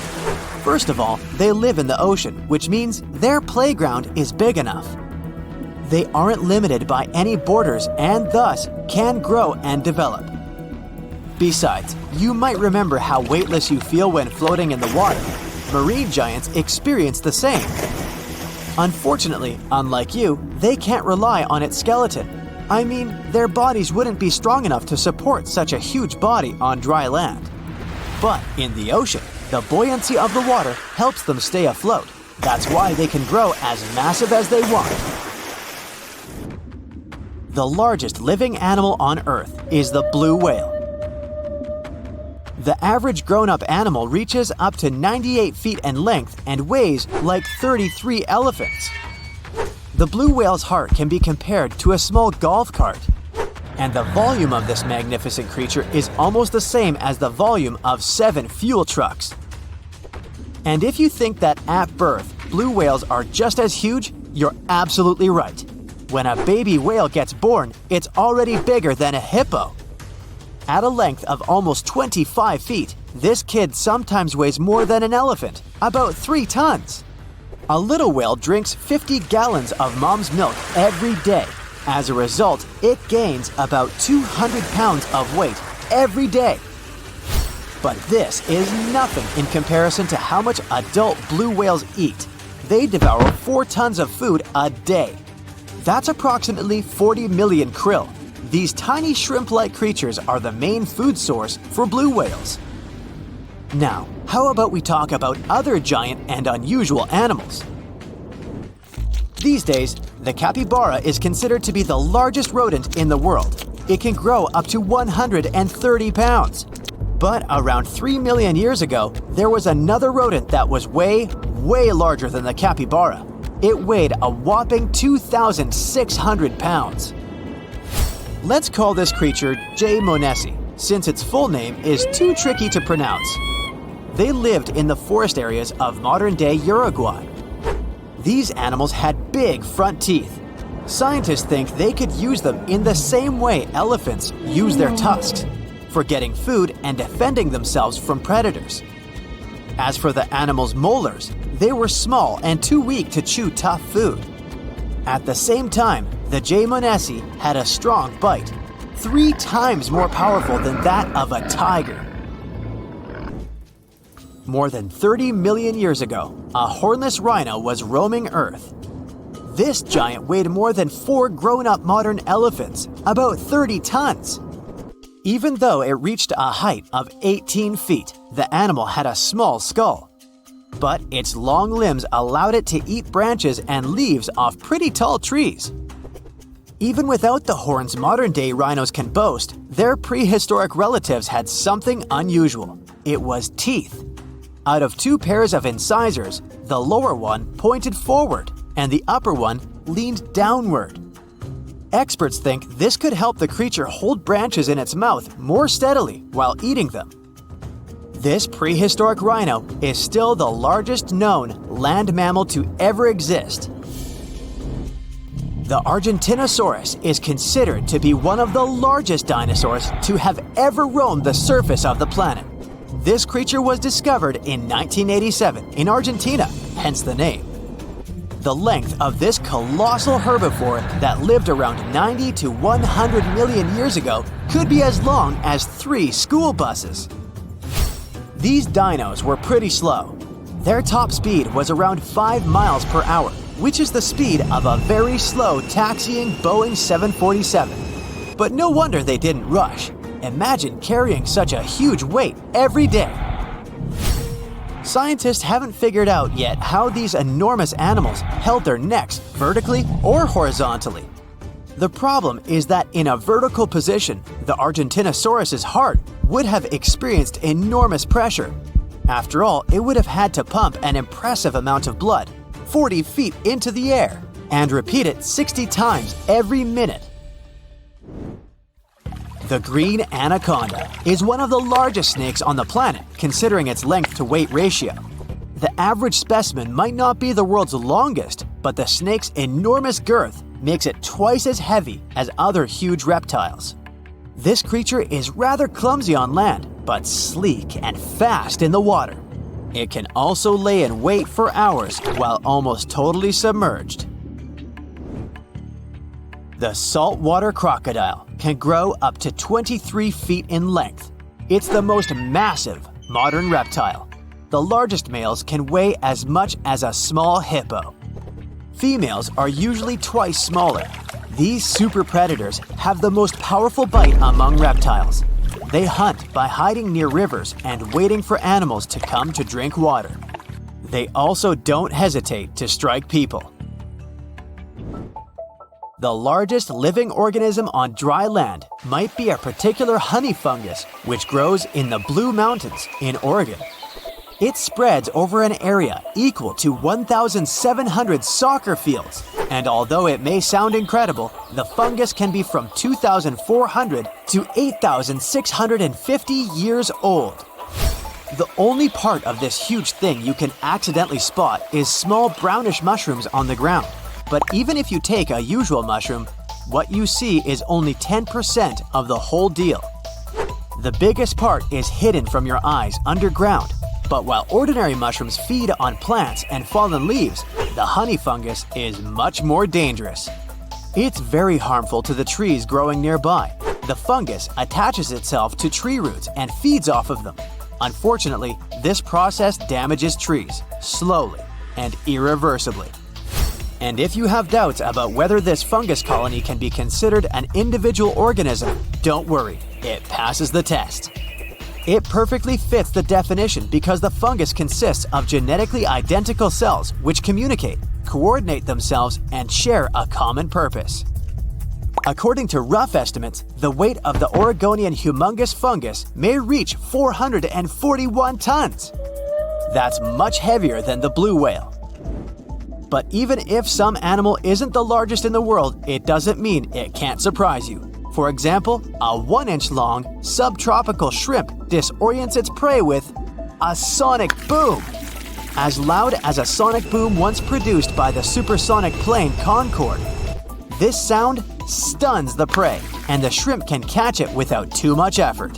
First of all, they live in the ocean, which means their playground is big enough. They aren't limited by any borders and thus can grow and develop. Besides, you might remember how weightless you feel when floating in the water. Marine giants experience the same. Unfortunately, unlike you, they can't rely on its skeleton. I mean, their bodies wouldn't be strong enough to support such a huge body on dry land. But in the ocean, the buoyancy of the water helps them stay afloat. That's why they can grow as massive as they want. The largest living animal on Earth is the blue whale. The average grown-up animal reaches up to 98 feet in length and weighs like 33 elephants. The blue whale's heart can be compared to a small golf cart, and the volume of this magnificent creature is almost the same as the volume of 7 fuel trucks. And if you think that at birth, blue whales are just as huge, you're absolutely right. When a baby whale gets born, it's already bigger than a hippo. At a length of almost 25 feet, this kid sometimes weighs more than an elephant, about 3 tons. A little whale drinks 50 gallons of mom's milk every day. As a result, it gains about 200 pounds of weight every day. But this is nothing in comparison to how much adult blue whales eat. They devour 4 tons of food a day. That's approximately 40 million krill. These tiny shrimp-like creatures are the main food source for blue whales. Now, how about we talk about other giant and unusual animals? These days, the capybara is considered to be the largest rodent in the world. It can grow up to 130 pounds. But around 3 million years ago, there was another rodent that was way larger than the capybara. It weighed a whopping 2,600 pounds. Let's call this creature J. monesi, since its full name is too tricky to pronounce. They lived in the forest areas of modern-day Uruguay. These animals had big front teeth. Scientists think they could use them in the same way elephants use their tusks, for getting food and defending themselves from predators. As for the animal's molars, they were small and too weak to chew tough food. At the same time, the J. monesi had a strong bite, 3 times more powerful than that of a tiger. More than 30 million years ago, a hornless rhino was roaming Earth. This giant weighed more than 4 grown-up modern elephants, about 30 tons. Even though it reached a height of 18 feet, the animal had a small skull. But its long limbs allowed it to eat branches and leaves off pretty tall trees. Even without the horns modern-day rhinos can boast, their prehistoric relatives had something unusual. It was teeth. Out of 2 pairs of incisors, the lower one pointed forward and the upper one leaned downward. Experts think this could help the creature hold branches in its mouth more steadily while eating them. This prehistoric rhino is still the largest known land mammal to ever exist. The Argentinosaurus is considered to be one of the largest dinosaurs to have ever roamed the surface of the planet. This creature was discovered in 1987 in Argentina, hence the name. The length of this colossal herbivore that lived around 90 to 100 million years ago could be as long as 3 school buses. These dinos were pretty slow. Their top speed was around 5 miles per hour, which is the speed of a very slow taxiing Boeing 747. But no wonder they didn't rush. Imagine carrying such a huge weight every day. Scientists haven't figured out yet how these enormous animals held their necks vertically or horizontally. The problem is that in a vertical position, the Argentinosaurus's heart would have experienced enormous pressure. After all, it would have had to pump an impressive amount of blood, 40 feet into the air, and repeat it 60 times every minute. The green anaconda is one of the largest snakes on the planet, considering its length-to-weight ratio. The average specimen might not be the world's longest, but the snake's enormous girth makes it twice as heavy as other huge reptiles. This creature is rather clumsy on land, but sleek and fast in the water. It can also lay in wait for hours while almost totally submerged. The saltwater crocodile can grow up to 23 feet in length. It's the most massive modern reptile. The largest males can weigh as much as a small hippo. Females are usually twice smaller. These super predators have the most powerful bite among reptiles. They hunt by hiding near rivers and waiting for animals to come to drink water. They also don't hesitate to strike people. The largest living organism on dry land might be a particular honey fungus which grows in the Blue Mountains in Oregon. It spreads over an area equal to 1,700 soccer fields, and although it may sound incredible, the fungus can be from 2,400 to 8,650 years old. The only part of this huge thing you can accidentally spot is small brownish mushrooms on the ground. But even if you take a usual mushroom, what you see is only 10% of the whole deal. The biggest part is hidden from your eyes underground. But while ordinary mushrooms feed on plants and fallen leaves, the honey fungus is much more dangerous. It's very harmful to the trees growing nearby. The fungus attaches itself to tree roots and feeds off of them. Unfortunately, this process damages trees, slowly and irreversibly. And if you have doubts about whether this fungus colony can be considered an individual organism, don't worry, it passes the test. It perfectly fits the definition because the fungus consists of genetically identical cells which communicate, coordinate themselves, and share a common purpose. According to rough estimates, the weight of the Oregonian humongous fungus may reach 441 tons. That's much heavier than the blue whale. But even if some animal isn't the largest in the world, it doesn't mean it can't surprise you. For example, a 1-inch long subtropical shrimp disorients its prey with a sonic boom. As loud as a sonic boom once produced by the supersonic plane Concorde. This sound stuns the prey, and the shrimp can catch it without too much effort.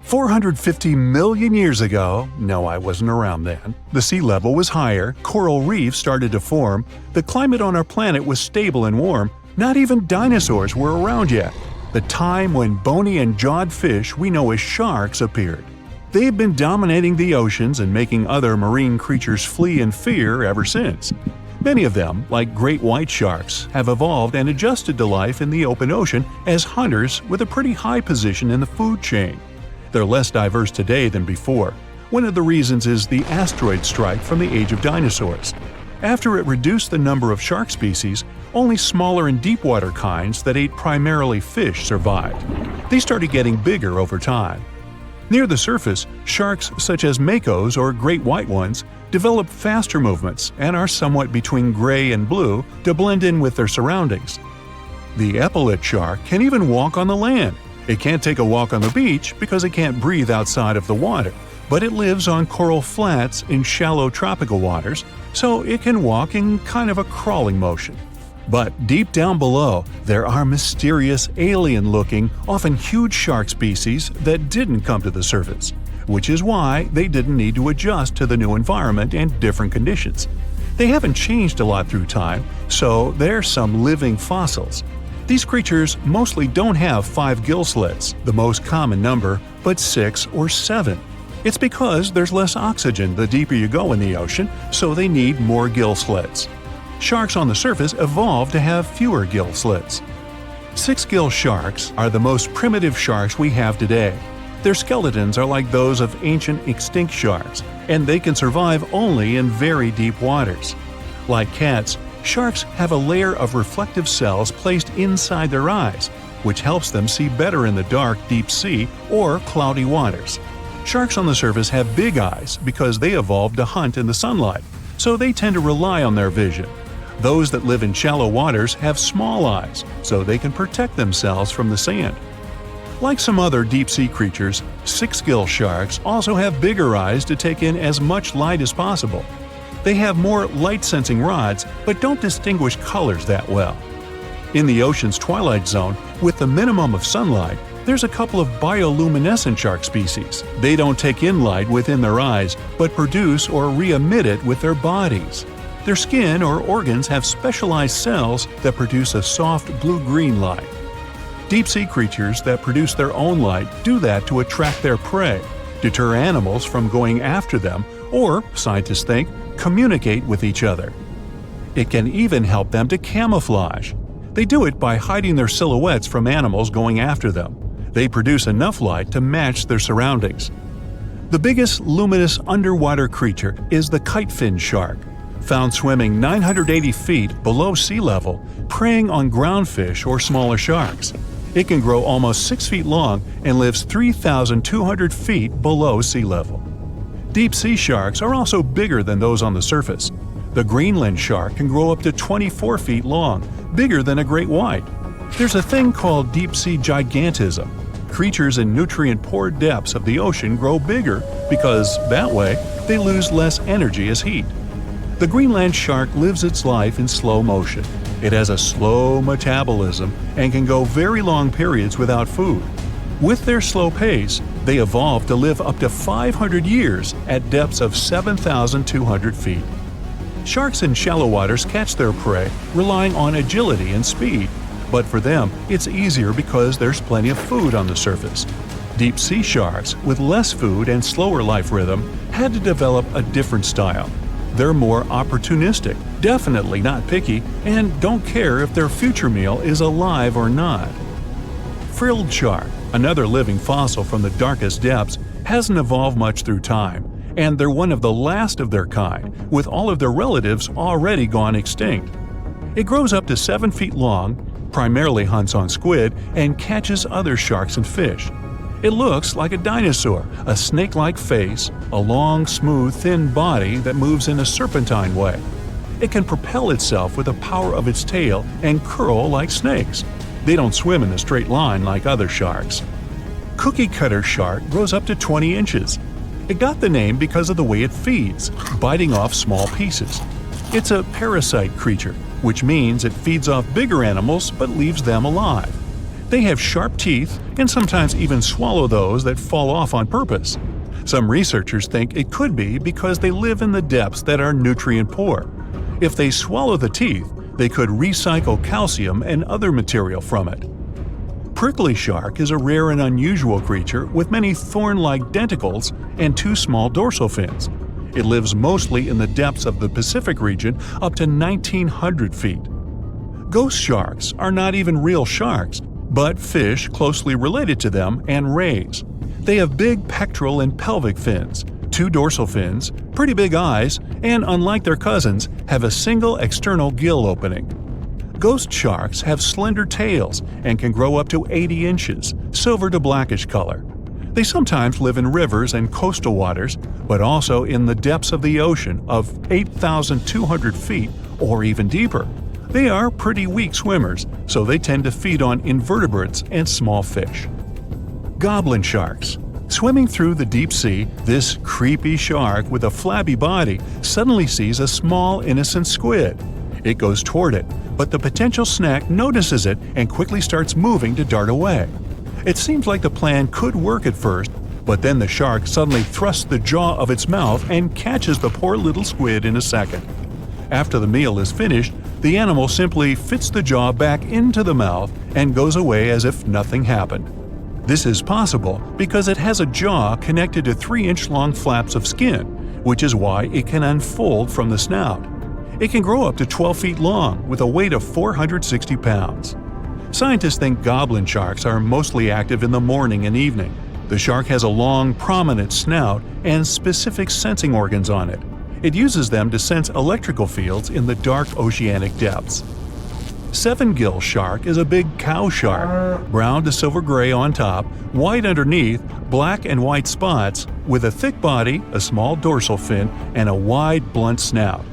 450 million years ago, no, I wasn't around then, the sea level was higher, coral reefs started to form, the climate on our planet was stable and warm, not even dinosaurs were around yet. The time when bony and jawed fish we know as sharks appeared. They've been dominating the oceans and making other marine creatures flee in fear ever since. Many of them, like great white sharks, have evolved and adjusted to life in the open ocean as hunters with a pretty high position in the food chain. They're less diverse today than before. One of the reasons is the asteroid strike from the age of dinosaurs. After it reduced the number of shark species, only smaller and deep-water kinds that ate primarily fish survived. They started getting bigger over time. Near the surface, sharks such as makos or great white ones develop faster movements and are somewhat between gray and blue to blend in with their surroundings. The epaulet shark can even walk on the land. It can't take a walk on the beach because it can't breathe outside of the water, but it lives on coral flats in shallow tropical waters, so it can walk in kind of a crawling motion. But deep down below, there are mysterious, alien-looking, often huge shark species that didn't come to the surface, which is why they didn't need to adjust to the new environment and different conditions. They haven't changed a lot through time, so they're some living fossils. These creatures mostly don't have 5 gill slits, the most common number, but 6 or 7. It's because there's less oxygen the deeper you go in the ocean, so they need more gill slits. Sharks on the surface evolved to have fewer gill slits. 6-gill sharks are the most primitive sharks we have today. Their skeletons are like those of ancient extinct sharks, and they can survive only in very deep waters. Like cats, sharks have a layer of reflective cells placed inside their eyes, which helps them see better in the dark, deep sea or cloudy waters. Sharks on the surface have big eyes because they evolved to hunt in the sunlight, so they tend to rely on their vision. Those that live in shallow waters have small eyes, so they can protect themselves from the sand. Like some other deep-sea creatures, 6-gill sharks also have bigger eyes to take in as much light as possible. They have more light-sensing rods, but don't distinguish colors that well. In the ocean's twilight zone, with the minimum of sunlight, there's a couple of bioluminescent shark species. They don't take in light within their eyes, but produce or re-emit it with their bodies. Their skin or organs have specialized cells that produce a soft blue-green light. Deep-sea creatures that produce their own light do that to attract their prey, deter animals from going after them, or, scientists think, communicate with each other. It can even help them to camouflage. They do it by hiding their silhouettes from animals going after them. They produce enough light to match their surroundings. The biggest luminous underwater creature is the kitefin shark. found swimming 980 feet below sea level, preying on ground fish or smaller sharks. It can grow almost 6 feet long and lives 3,200 feet below sea level. Deep-sea sharks are also bigger than those on the surface. The Greenland shark can grow up to 24 feet long, bigger than a great white. There's a thing called deep-sea gigantism. Creatures in nutrient-poor depths of the ocean grow bigger because, that way, they lose less energy as heat. The Greenland shark lives its life in slow motion. It has a slow metabolism and can go very long periods without food. With their slow pace, they evolved to live up to 500 years at depths of 7,200 feet. Sharks in shallow waters catch their prey relying on agility and speed, but for them, it's easier because there's plenty of food on the surface. Deep-sea sharks, with less food and slower life rhythm, had to develop a different style. They're more opportunistic, definitely not picky, and don't care if their future meal is alive or not. Frilled shark, another living fossil from the darkest depths, hasn't evolved much through time, and they're one of the last of their kind, with all of their relatives already gone extinct. It grows up to 7 feet long, primarily hunts on squid, and catches other sharks and fish. It looks like a dinosaur, a snake-like face, a long, smooth, thin body that moves in a serpentine way. It can propel itself with the power of its tail and curl like snakes. They don't swim in a straight line like other sharks. Cookie cutter shark grows up to 20 inches. It got the name because of the way it feeds, biting off small pieces. It's a parasite creature, which means it feeds off bigger animals but leaves them alive. They have sharp teeth and sometimes even swallow those that fall off on purpose. Some researchers think it could be because they live in the depths that are nutrient poor. If they swallow the teeth, they could recycle calcium and other material from it. Prickly shark is a rare and unusual creature with many thorn-like denticles and 2 small dorsal fins. It lives mostly in the depths of the Pacific region up to 1,900 feet. Ghost sharks are not even real sharks, but fish closely related to them and rays. They have big pectoral and pelvic fins, 2 dorsal fins, pretty big eyes, and unlike their cousins, have a single external gill opening. Ghost sharks have slender tails and can grow up to 80 inches, silver to blackish color. They sometimes live in rivers and coastal waters, but also in the depths of the ocean of 8,200 feet or even deeper. They are pretty weak swimmers, so they tend to feed on invertebrates and small fish. Goblin sharks. Swimming through the deep sea, this creepy shark with a flabby body suddenly sees a small, innocent squid. It goes toward it, but the potential snack notices it and quickly starts moving to dart away. It seems like the plan could work at first, but then the shark suddenly thrusts the jaw of its mouth and catches the poor little squid in a second. After the meal is finished, the animal simply fits the jaw back into the mouth and goes away as if nothing happened. This is possible because it has a jaw connected to 3-inch-long flaps of skin, which is why it can unfold from the snout. It can grow up to 12 feet long with a weight of 460 pounds. Scientists think goblin sharks are mostly active in the morning and evening. The shark has a long, prominent snout and specific sensing organs on it. It uses them to sense electrical fields in the dark oceanic depths. Seven-gill shark is a big cow shark, brown to silver-gray on top, white underneath, black and white spots, with a thick body, a small dorsal fin, and a wide, blunt snout.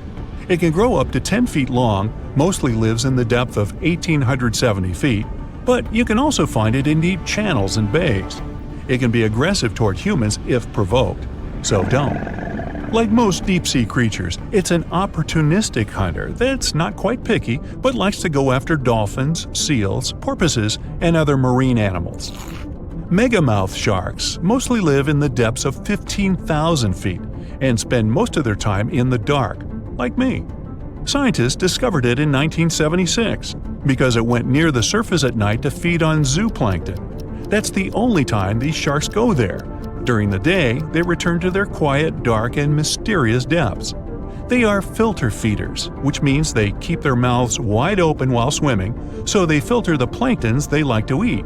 It can grow up to 10 feet long, mostly lives in the depth of 1,870 feet, but you can also find it in deep channels and bays. It can be aggressive toward humans if provoked, so don't. Like most deep-sea creatures, it's an opportunistic hunter that's not quite picky but likes to go after dolphins, seals, porpoises, and other marine animals. Megamouth sharks mostly live in the depths of 15,000 feet and spend most of their time in the dark, like me. Scientists discovered it in 1976 because it went near the surface at night to feed on zooplankton. That's the only time these sharks go there. During the day, they return to their quiet, dark, and mysterious depths. They are filter feeders, which means they keep their mouths wide open while swimming, so they filter the planktons they like to eat.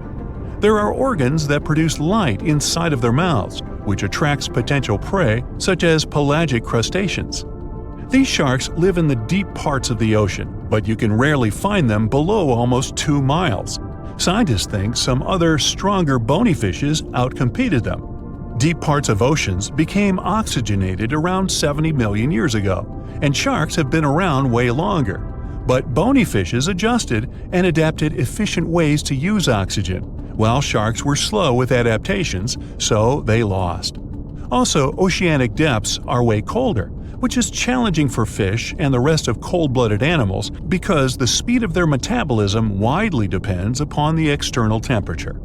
There are organs that produce light inside of their mouths, which attracts potential prey, such as pelagic crustaceans. These sharks live in the deep parts of the ocean, but you can rarely find them below almost 2 miles. Scientists think some other, stronger bony fishes outcompeted them. Deep parts of oceans became oxygenated around 70 million years ago, and sharks have been around way longer. But bony fishes adjusted and adapted efficient ways to use oxygen, while sharks were slow with adaptations, so they lost. Also, oceanic depths are way colder, which is challenging for fish and the rest of cold-blooded animals because the speed of their metabolism widely depends upon the external temperature.